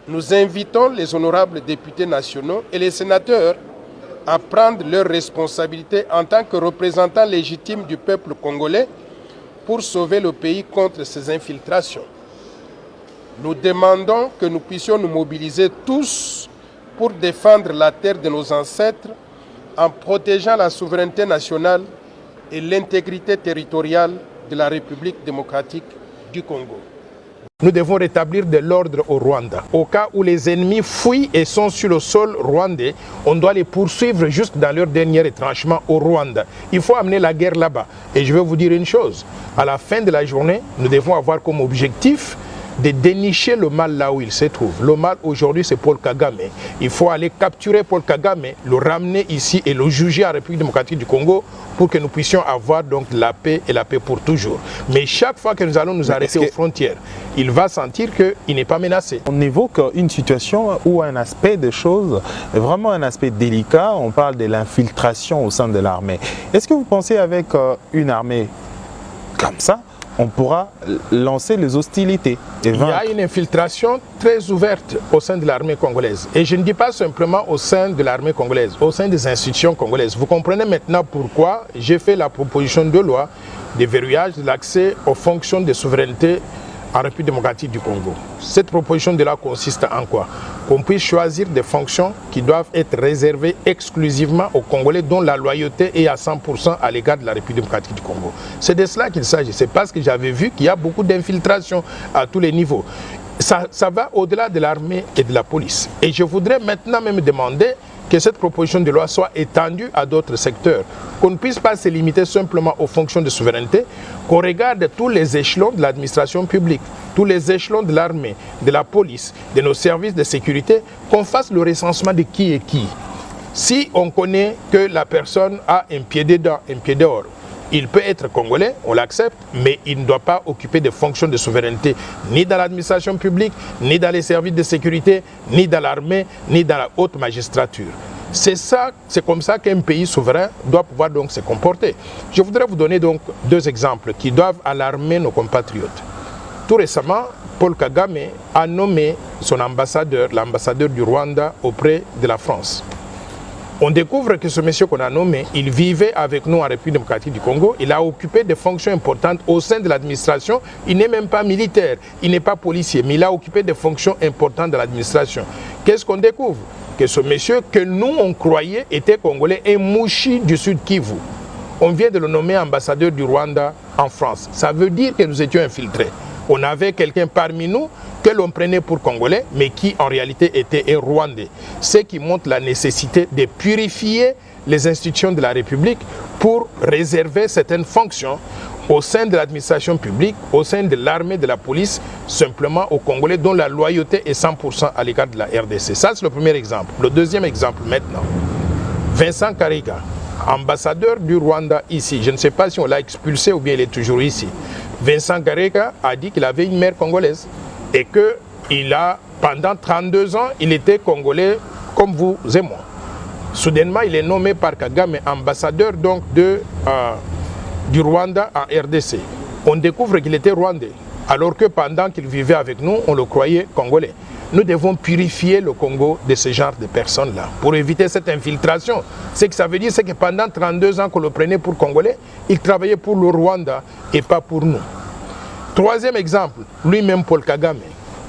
nous invitons les honorables députés nationaux et les sénateurs à prendre leurs responsabilités en tant que représentants légitimes du peuple congolais pour sauver le pays contre ces infiltrations. Nous demandons que nous puissions nous mobiliser tous pour défendre la terre de nos ancêtres en protégeant la souveraineté nationale et l'intégrité territoriale de la République démocratique du Congo. Nous devons rétablir de l'ordre au Rwanda. Au cas où les ennemis fuient et sont sur le sol rwandais, on doit les poursuivre jusque dans leur dernier retranchement au Rwanda. Il faut amener la guerre là-bas. Et je vais vous dire une chose, à la fin de la journée, nous devons avoir comme objectif de dénicher le mal là où il se trouve. Le mal aujourd'hui, c'est Paul Kagame. Il faut aller capturer Paul Kagame, le ramener ici et le juger en République démocratique du Congo pour que nous puissions avoir donc la paix et la paix pour toujours. Mais chaque fois que nous allons nous arrêter aux frontières, il va sentir qu'il n'est pas menacé. On évoque une situation où un aspect des choses, vraiment un aspect délicat, on parle de l'infiltration au sein de l'armée. Est-ce que vous pensez avec une armée comme ça, on pourra lancer les hostilités et vaincre? Il y a une infiltration très ouverte au sein de l'armée congolaise. Et je ne dis pas simplement au sein de l'armée congolaise, au sein des institutions congolaises. Vous comprenez maintenant pourquoi j'ai fait la proposition de loi de verrouillage de l'accès aux fonctions de souveraineté en République démocratique du Congo. Cette proposition de loi consiste en quoi? Qu'on puisse choisir des fonctions qui doivent être réservées exclusivement aux Congolais dont la loyauté est à 100% à l'égard de la République démocratique du Congo. C'est de cela qu'il s'agit. C'est parce que j'avais vu qu'il y a beaucoup d'infiltration à tous les niveaux. Ça va au-delà de l'armée et de la police. Et je voudrais maintenant même demander que cette proposition de loi soit étendue à d'autres secteurs, qu'on ne puisse pas se limiter simplement aux fonctions de souveraineté, qu'on regarde tous les échelons de l'administration publique, tous les échelons de l'armée, de la police, de nos services de sécurité, qu'on fasse le recensement de qui est qui. Si on connaît que la personne a un pied dedans, un pied dehors, il peut être congolais, on l'accepte, mais il ne doit pas occuper des fonctions de souveraineté ni dans l'administration publique, ni dans les services de sécurité, ni dans l'armée, ni dans la haute magistrature. C'est comme ça qu'un pays souverain doit pouvoir donc se comporter. Je voudrais vous donner donc deux exemples qui doivent alarmer nos compatriotes. Tout récemment, Paul Kagame a nommé son ambassadeur, l'ambassadeur du Rwanda auprès de la France. On découvre que ce monsieur qu'on a nommé, il vivait avec nous en République démocratique du Congo. Il a occupé des fonctions importantes au sein de l'administration. Il n'est même pas militaire, il n'est pas policier, mais il a occupé des fonctions importantes de l'administration. Qu'est-ce qu'on découvre? Que ce monsieur que nous on croyait était congolais est Mouchi du Sud Kivu. On vient de le nommer ambassadeur du Rwanda en France. Ça veut dire que nous étions infiltrés. On avait quelqu'un parmi nous que l'on prenait pour Congolais, mais qui en réalité était un Rwandais. Ce qui montre la nécessité de purifier les institutions de la République pour réserver certaines fonctions au sein de l'administration publique, au sein de l'armée, de la police, simplement aux Congolais dont la loyauté est 100% à l'égard de la RDC. Ça, c'est le premier exemple. Le deuxième exemple maintenant, Vincent Karega, ambassadeur du Rwanda ici. Je ne sais pas si on l'a expulsé ou bien il est toujours ici. Vincent Karega a dit qu'il avait une mère congolaise et que pendant 32 ans, il était congolais comme vous et moi. Soudainement, il est nommé par Kagame ambassadeur donc du Rwanda en RDC. On découvre qu'il était rwandais, alors que pendant qu'il vivait avec nous, on le croyait congolais. Nous devons purifier le Congo de ce genre de personnes-là pour éviter cette infiltration. Ce que ça veut dire, c'est que pendant 32 ans qu'on le prenait pour congolais, il travaillait pour le Rwanda et pas pour nous. Troisième exemple, lui-même Paul Kagame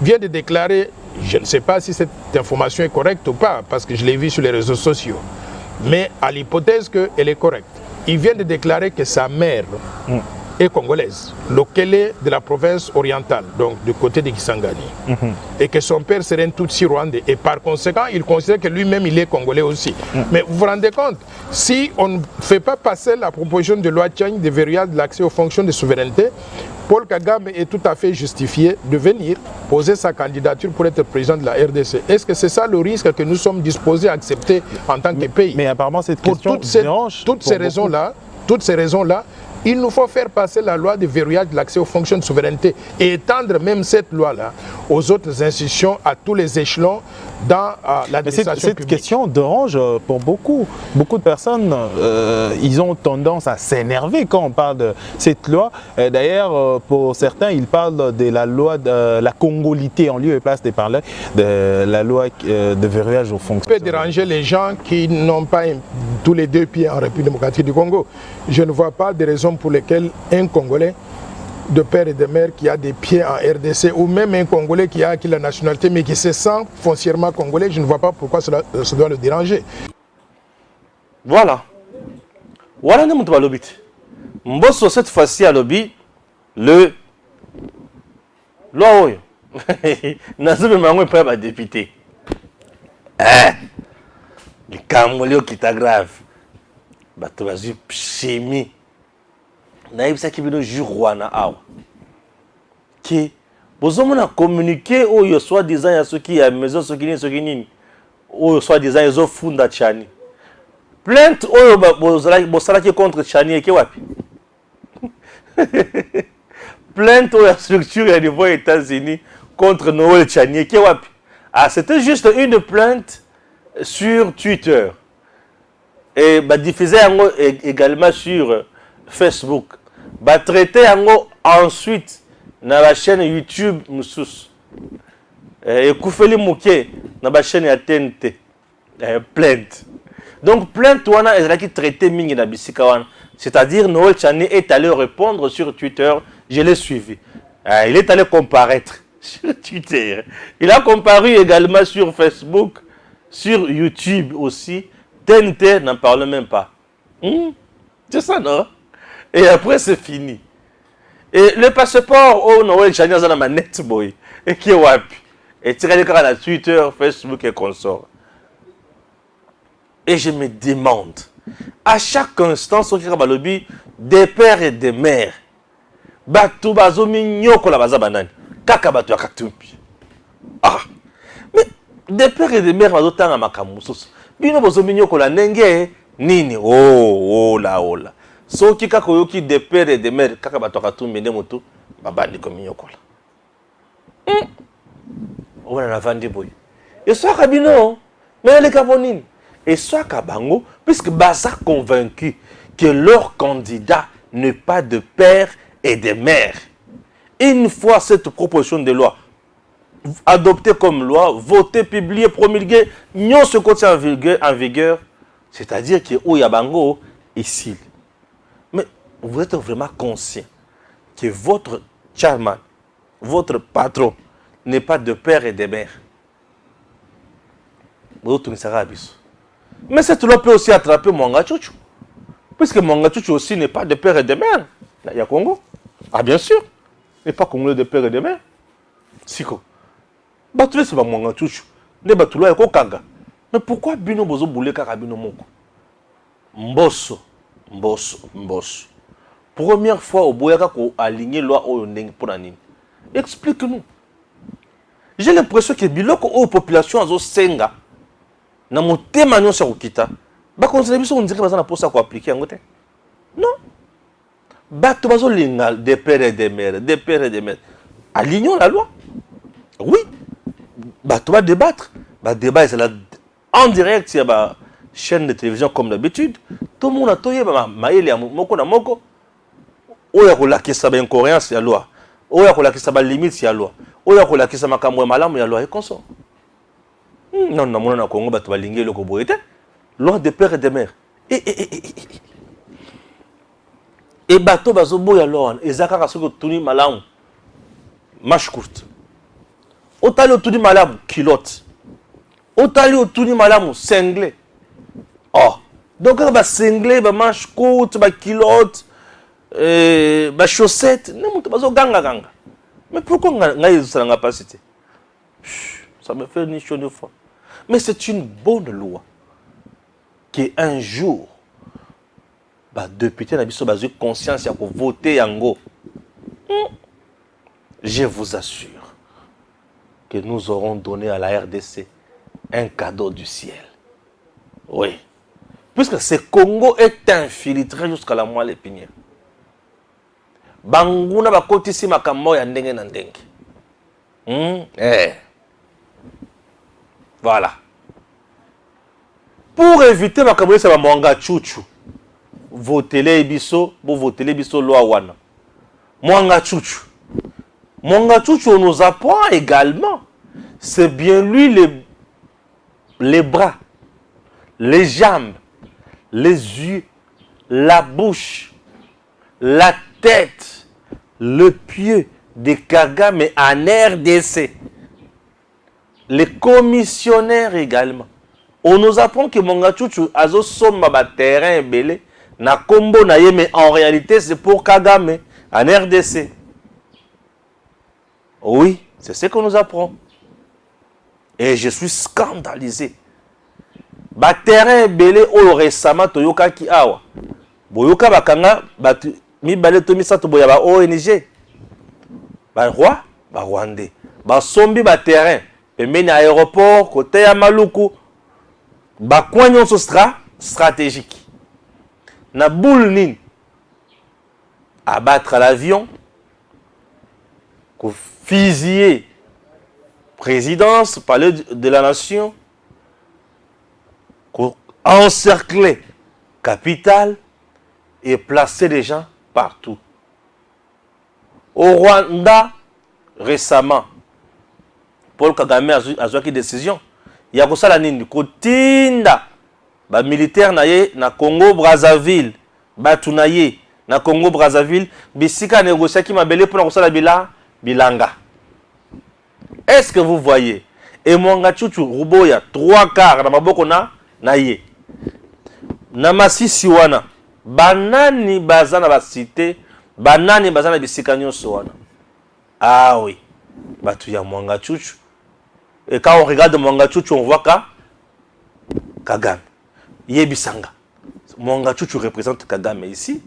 vient de déclarer, je ne sais pas si cette information est correcte ou pas, parce que je l'ai vu sur les réseaux sociaux, mais à l'hypothèse qu'elle est correcte, il vient de déclarer que sa mère est congolaise, lequel est de la province orientale, donc du côté de Kisangani, et que son père serait un Tutsi rwandais, et par conséquent, il considère que lui-même, il est congolais aussi. Mais vous vous rendez compte, si on ne fait pas passer la proposition de loi Tchang de verrouillage de l'accès aux fonctions de souveraineté, Paul Kagame est tout à fait justifié de venir poser sa candidature pour être président de la RDC. Est-ce que c'est ça le risque que nous sommes disposés à accepter en tant que pays? Mais apparemment, cette question dérange toutes ces raisons-là, il nous faut faire passer la loi de verrouillage de l'accès aux fonctions de souveraineté et étendre même cette loi-là aux autres institutions, à tous les échelons dans l'administration publique. Cette question dérange pour beaucoup. Beaucoup de personnes, ils ont tendance à s'énerver quand on parle de cette loi. D'ailleurs, pour certains, ils parlent de la loi de la congolité en lieu et place de parler de la loi de verrouillage aux fonctions. Ça peut déranger les gens qui n'ont pas tous les deux pieds en République démocratique du Congo. Je ne vois pas de raison pour lesquelles un Congolais de père et de mère qui a des pieds en RDC, ou même un Congolais qui a acquis la nationalité mais qui se sent foncièrement congolais, je ne vois pas pourquoi cela doit le déranger. Voilà. Voilà ne mutu lobby. Mbosso cette fois-ci à lobby le loi oyo. Nazobe mango pas ba député. Le Camolio qui t'a grave. Bato bazu chimie. Naïbisa ki bino jurwana awa. Ki bozomona communiquer oyo soit disant ya soki ya maison soki nini oyo soit disant ezo funda Tchani. Plainte oyo bosalaki contre Tchani eke wapi? Plainte oyo structure ya niveau États-Unis contre Noël Tchani eke wapi? Ah, c'était juste une plainte sur Twitter. Et bah diffusé également sur Facebook. Bah traité ensuite dans la chaîne YouTube Moussous. Et Koufeli Mouké dans la chaîne TNT. Plainte. Donc plainte wana est là qui traité mingi na bisika wana. C'est-à-dire Noël Tchani est allé répondre sur Twitter, je l'ai suivi. Il est allé comparaître sur Twitter. Il a comparu également sur Facebook, sur YouTube aussi. TNT n'en parle même pas. C'est ça, non? Et après, c'est fini. Et le passeport, oh, Noël Tchani, ça n'a net boy. Et qui est wapi? Et tu regardes sur Twitter, Facebook et consorts. Et je me demande, à chaque instant, sur le lobby, des pères et des mères, Batou bazomi nyoko la baza banane, kaka batou akatumpi. Ah, mais des pères et des mères bazotanga makamususu. Bino bazomi nyoko la nenge nini? Oh la. So ki kaka yoki des pères et des mères, kaka batou akatumbi nde mutu, babandi komi nyoko la. On a vandi boy. Et soit kabino, mais les kabonini. Et soit Kabango, puisque Baza convaincu que leur candidat n'est pas de père et de mère. Une fois cette proposition de loi adoptée comme loi, votée, publiée, promulguée, non ce côté en vigueur, c'est-à-dire que Ouyabango ici. Mais vous êtes vraiment conscient que votre chairman, votre patron, n'est pas de père et de mère. Vous mais cette loi peut aussi attraper Mwanga Tchouchou. Puisque Mwanga Tchouchou aussi n'est pas de père et de mère. Il y a Congo. Ah bien sûr. Il n'est pas congolais de père et de mère. Siko. Batule c'est pas Mwanga Tchouchou. Ne batula yako kanga. Mais pourquoi Bino Bozo Boulé Kaka Bino Moko? Mbosso. Première fois au Boyaka qu'on a aligné loi au Ndeng pour Nanine. Explique-nous. J'ai l'impression que Biloko aux populations à Senga. Na motema nyonso kokita ba conseiller biso on dirait baza na posa ko appliquer yango te non bato bazo linga des pères et des mères alignons la loi oui bato va débattre ba débat c'est là en direct sur ba chaîne de télévision comme d'habitude tout le monde a toyé ba maele ya moko na moko oya ko lakisa ba incohérence ya loi oya ko lakisa ba limite ya loi oya ko lakisa makambo ya malamu ya loi et consort. Non, on a Congo, tu vas linguer le coboïté. Loi de père et de mère. Et bateau bazobo ya loi. Et Zakara soko tuni malam. Marche courte. Otali otuni malam kilote. Otali otuni malam cinglé. Oh. Donc ba cinglé, ba manche courte, ba kilote, ba chaussette. Non, tu bazo ganga. Mais pourquoi ngai ça n'a pas cité? Ça me fait ni chaud ni froid. Mais c'est une bonne loi qu'un jour, député n'a pas eu conscience pour voter Yango. Je vous assure que nous aurons donné à la RDC un cadeau du ciel. Oui. Puisque ce Congo est infiltré jusqu'à la moelle épinière. Banguna bakotisi makambo ya ndenge na ndenge. Voilà. Pour éviter ma caméra, ça va Mwanga Tchouchou. Votez-les biso, vous votez-les biso loi wana. Mwanga Tchouchou. Mwanga Tchouchou nous apprend également. C'est bien lui les bras, les jambes, les yeux, la bouche, la tête, le pied de Kagame en RDC. Les commissionnaires également. On nous apprend que Mongachuchu a somma ba terrain belé na combo na ye, mais en réalité c'est pour Kagame en RDC. Oui, c'est ce qu'on nous apprend. Et je suis scandalisé. Ba terrain belé o récemment toyoka ki awa. Boyoka bakanga batu mi balé to mi sato boya ba ONG. Ba roi, ba Rwandais. Ba sombi ba terrain. Pembeni aéroport côté ya Maluku. Ba kwanyon so stratégique. Na boule nin. Abattre l'avion. Fusiller présidence, palais de la nation. Encercler capitale et placer des gens partout. Au Rwanda, récemment, Paul Kagame a eu une décision. Il y a ça la nini kotinda ba militaire na Congo Brazzaville, batunaye na Congo Brazzaville, bisika négocier qui mabele pour ça la bilanga. Est-ce que vous voyez? Et Mwanga Chuchu Ruboya 3/4 na maboko na ye. Na masisi wana banani bazana ba cité, banani bazana bisika nyonso wana. Ah oui, batu ya Mwanga Chuchu. Et quand on regarde Mwanga Chuchu, on voit Kagame. Yebisanga. Mwanga Chuchu représente Kagame ici.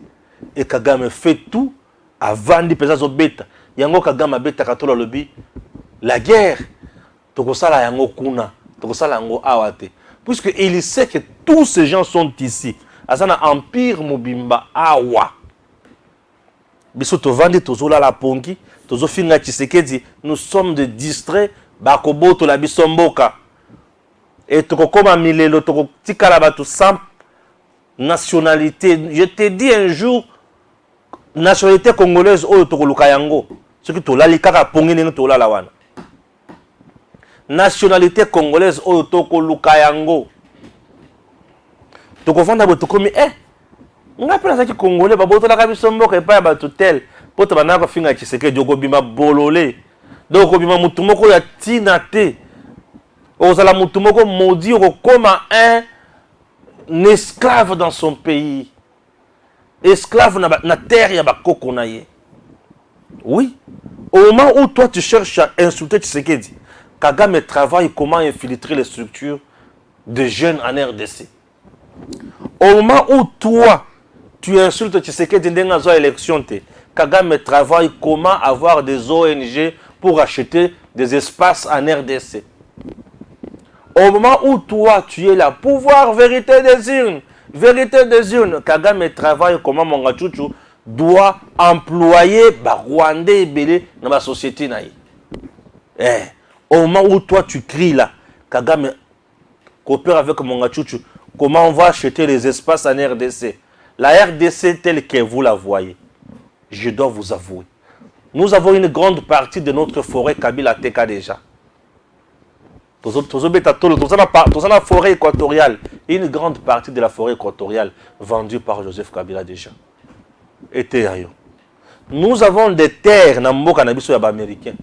Et Kagame fait tout avant de peser au bêta. Yango Kagame bêta katola lobby. La guerre. Tokosala yango kuna. Tokosala yango awate. Puisque il sait que tous ces gens sont ici. Azana empire mobimba awa. Biso tovandi tozola la pongi. Tozo finga Tshisekedi. Nous sommes de distraits. Bakoboto la bisomboka. Et tokokoma milelo tokotikala batu sans nationalité. Je te dis un jour, nationalité congolaise oyo tokoluka yango. Ce qui tolali kaka pongi nene tolala wana. Nationalité congolaise oyo tokoluka yango. Tokofanda bo tokomi nga pena saki congolais baboto la kabisomboka epa batu tel. Poto banaka finga Tshisekedi okobima bololé. Donc, obima mutumoko ya tinate. Ozala mutumoko maudit comme un esclave dans son pays. Esclave na terre ya bakoko na ye. Oui. Au moment où toi tu cherches à insulter Tshisekedi, Kagame travaille comment infiltrer les structures de jeunes en RDC. Au moment où toi tu insultes Tshisekedi dans une élection, Kagame travaille comment avoir des ONG pour acheter des espaces en RDC. Au moment où toi, tu es là, pouvoir, vérité des urnes, Kagame travaille comment Mwanga Chuchu doit employer Rwandais et Belé dans la société. Au moment où toi, tu cries là, Kagame coopère avec Mwanga Chuchu, comment on va acheter les espaces en RDC. La RDC telle que vous la voyez, je dois vous avouer. Nous avons une grande partie de notre forêt Kabila Teka déjà. Dans la forêt équatoriale, une grande partie de la forêt équatoriale vendue par Joseph Kabila déjà. Était ailleurs. Nous avons des terres dans le cannabis américain.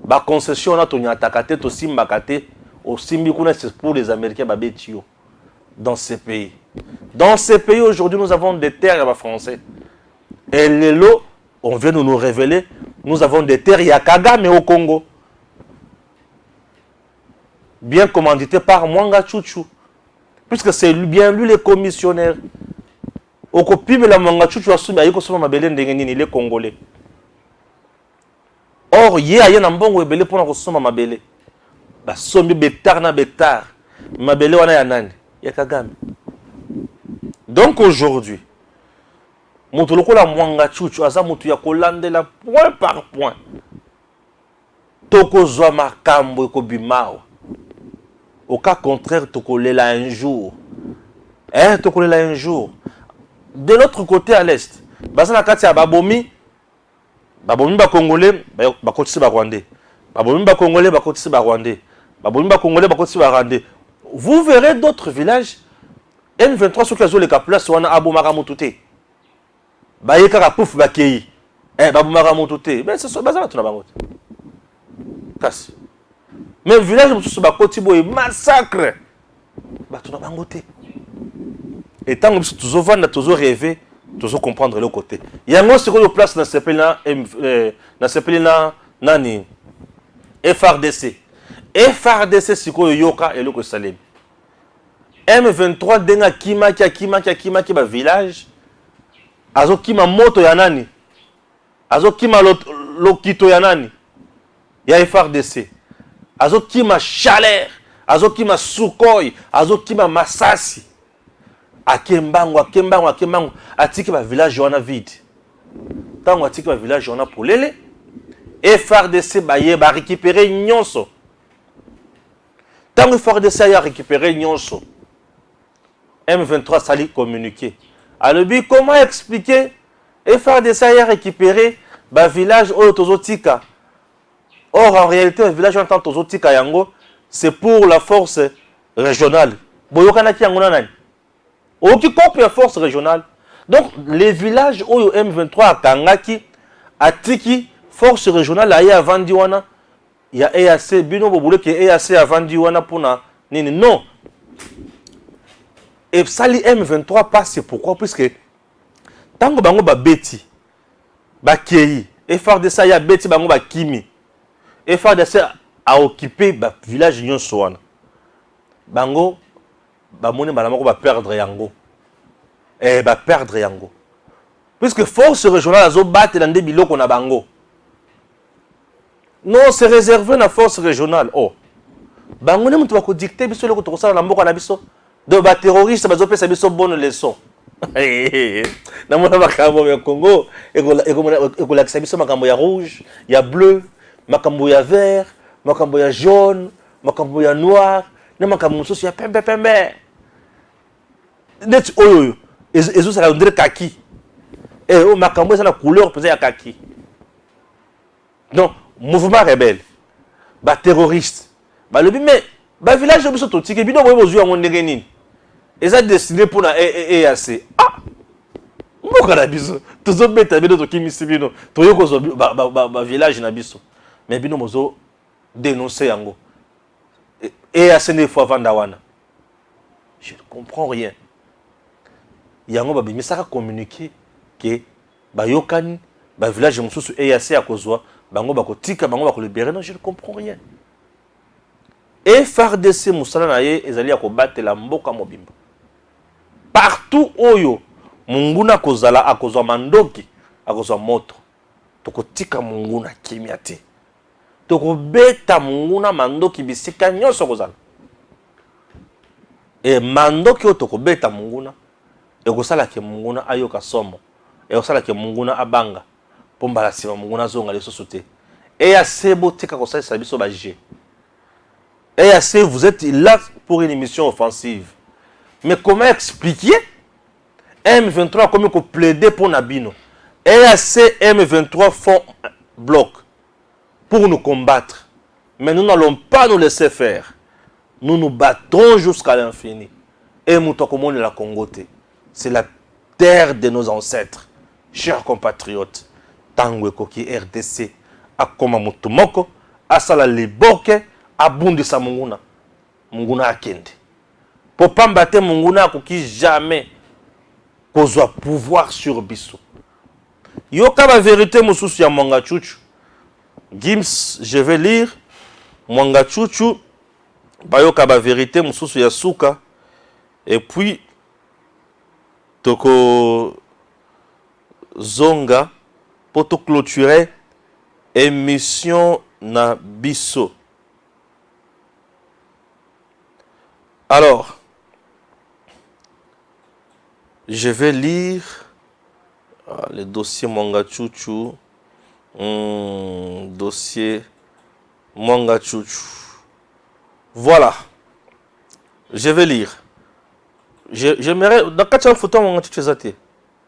La concession na tonya takate to simbakate au simbikuna c'est pour les Américains babetio dans ces pays. Dans ces pays aujourd'hui nous avons des terres français. Et les lots on vient de nous révéler, nous avons des terres Yakaga mais au Congo. Bien commandité par Mwanga Chuchu. Puisque c'est bien lui les commissionnaires. Au copie de la Mwanga Chuchu assume à Yoko Mabele Ndengenini, les Congolais. Or, il y a un bon rebelle pour nous sommes Mabele. Bah, sombi bektar na bektar. Mabele wana yanani. Yakagame. Donc aujourd'hui, Moutoloko la Mwanga Chuchu, aza mutu ya kolande la point par point. Toko zwa makambo eko bimawa. Au cas contraire, toko lela un jour. Toko lela un jour. De l'autre côté à l'est, baza na kati ya babomi ba Congolais, ba kotisi ba Rwandais. Babomi ba Congolais, ba kotisi ba Rwandais. Babomi ba Congolais, ba kotisi ba Rwandais. Vous verrez d'autres villages. N23 sur les place wana abo maramututé. Bayeka pouf bakei. babumaka moto te mais c'est baza bato na bango te kasi mais village mosusu bakoti boye massacre bato na bango te et ntango biso tozovanda tozorêve tozocomprendre le côté yango sikoyo place na sepeli na nani FRDC sikoyo yoka eloko esalemi M23 denga akimaki ba village azokima moto ya nani azokima lokito ya nani ya FRDC azokima chaleur azokima sukoy azokima masasi akembango atiki ba village wana vide tango atiki ba village wana polele FRDC baye ba récupérer nyonso tango FRDC a récupéré nyonso M23 sali communiqué alors comment expliquer FRDC a récupéré ba village oyo tozotika or en réalité le village en tant tozotika yango c'est pour la force régionale boyokanaki yango nani oki corps ya force régionale donc les villages oyo M23 akangaki atiki force régionale aye avandi wana ya EAC bino bobule ke EAC avandi wana pona nini non et sali M23 passe pourquoi puisque tango bango ba beti ba kei FRDC ya beti bango ba kimi FRDC a occupé ba village nyonso wana bango ba moni bala moko ba perdre yango ba perdre yango puisque force régionale azo battre dans des biloko na bango non c'est réservé na force régionale oh bango ne mutu bako dicter biso loko to sala na mboka na biso de ba terroriste bazo pesa biso bonne leçon na mona makambo ya Congo ekolakisa biso makambo ya rouge ya bleu makambo ya vert makambo ya jaune makambo ya noir na makambo mosusu ya pembe net oyo ezo sala ndire kaki o makambo eza na couleur pesa ya kaki donc mouvement rebelle ba terroriste ba lobi mais ba village biso totike bino boye bozu yango ndenge nini eza destiné pour na EAC mboka na biso tozobeta bino tokimisi bino toyoko ba village na biso mais bino mozo dénoncer yango EAC ne fois vanda wana je ne comprends rien yango ba bimisaka communiquer que ba yokani ba village mosusu EAC akozwa bango bakotika bango bakolibérer non je ne comprends rien FRDC musala na ye ezali akobatela la mboka mobimba partout oyo munguna kozala akozwa mandoki akozwa moto tokotika munguna kimia te tokobeta munguna mandoki bisika nyonso kozala e mandoki oyo tokobeta munguna ekosala ke munguna ayoka somo ekosala ke munguna abanga pomba la sima munguna zonga lisusu te EAC botika kosalisa biso ba G EAC vous êtes là pour une mission offensive mais comment expliquer M23 comme qu'on plaider pour Nabino EAC M23 font bloc pour nous combattre mais nous n'allons pas nous laisser faire nous nous battrons jusqu'à l'infini et Moutokomone la Congoté c'est la terre de nos ancêtres chers compatriotes Tango Koki RDC akoma mutumoko asala liboke abundisa munguna munguna akende popamba te munguna akoki jamais kozwa pouvoir sur biso yoka ba vérité mususu ya Mwanga Chuchu Gims je vais lire Mwanga Chuchu bayoka ba vérité mususu ya suka et puis toko zonga pour te clôturer émission na biso. Alors, je vais lire le dossier Mwanga Chuchu. Dossier Mwanga Chuchu. Voilà. Je vais lire. J'aimerais. Dans quelle photo Mwanga Chuchu est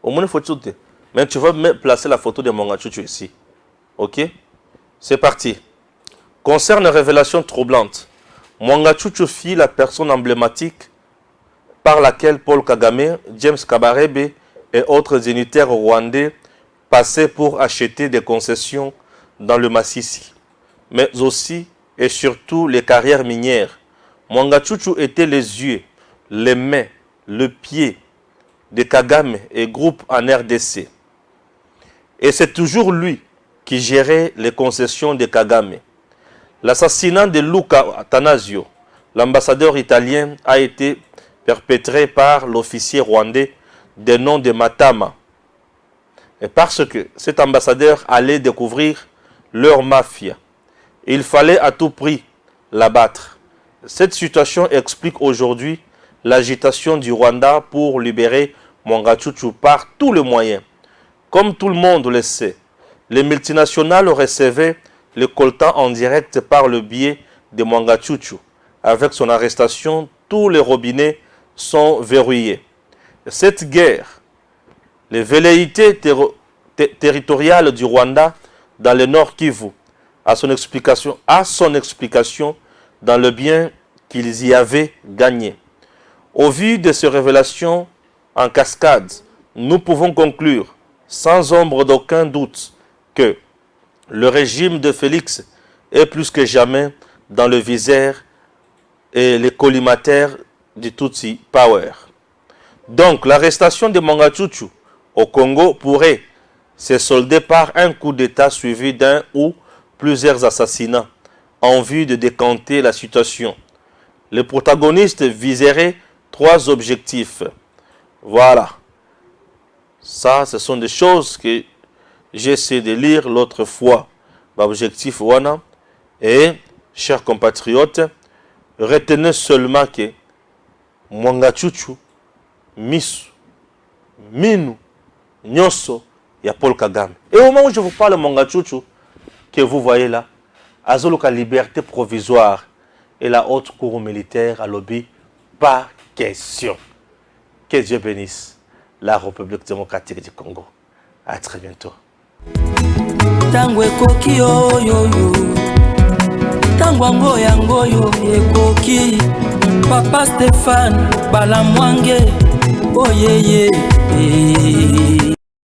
au moins une photo. Mais tu vas me placer la photo de Mwanga Chuchu ici. Ok? C'est parti. Concerne révélation troublante. Mwanga Chuchu fit la personne emblématique par laquelle Paul Kagame, James Kabarebe et autres dignitaires rwandais passaient pour acheter des concessions dans le Massissi, mais aussi et surtout les carrières minières. Mwanga Chuchu était les yeux, les mains, le pied de Kagame et groupe en RDC. Et c'est toujours lui qui gérait les concessions de Kagame. L'assassinat de Luca Attanasio, l'ambassadeur italien, a été perpétré par l'officier rwandais de nom de Matama. Et parce que cet ambassadeur allait découvrir leur mafia, il fallait à tout prix l'abattre. Cette situation explique aujourd'hui l'agitation du Rwanda pour libérer Mwanga Chuchu par tous les moyens. Comme tout le monde le sait, les multinationales recevaient le coltan en direct par le biais de Mwanga Chuchu. Avec son arrestation, tous les robinets sont verrouillés. Cette guerre, les velléités territoriales du Rwanda dans le nord Kivu, a son explication dans le bien qu'ils y avaient gagné. Au vu de ces révélations en cascade, nous pouvons conclure sans ombre d'aucun doute que le régime de Félix est plus que jamais dans le viseur et les collimateurs du Tutsi Power. Donc l'arrestation de Mwanga Chuchu au Congo pourrait se solder par un coup d'État suivi d'un ou plusieurs assassinats en vue de décanter la situation. Les protagonistes viseraient 3 objectifs. Voilà. Ça, ce sont des choses que j'ai essayé de lire l'autre fois. L'objectif, voilà. Et, chers compatriotes, retenez seulement que Mwanga Chuchu, Misu, Minu, Nyoso, il y a Paul Kagame. Et au moment où je vous parle de Mwanga Chuchu, que vous voyez là, Azoloka liberté provisoire et la haute cour militaire à lobby, pas question. Que Dieu bénisse la République démocratique du Congo. À très bientôt. Tango ekoki oyoyo, tango ngoya ngoyo ekoki, Papa Stéphane Balamwange, oyeye.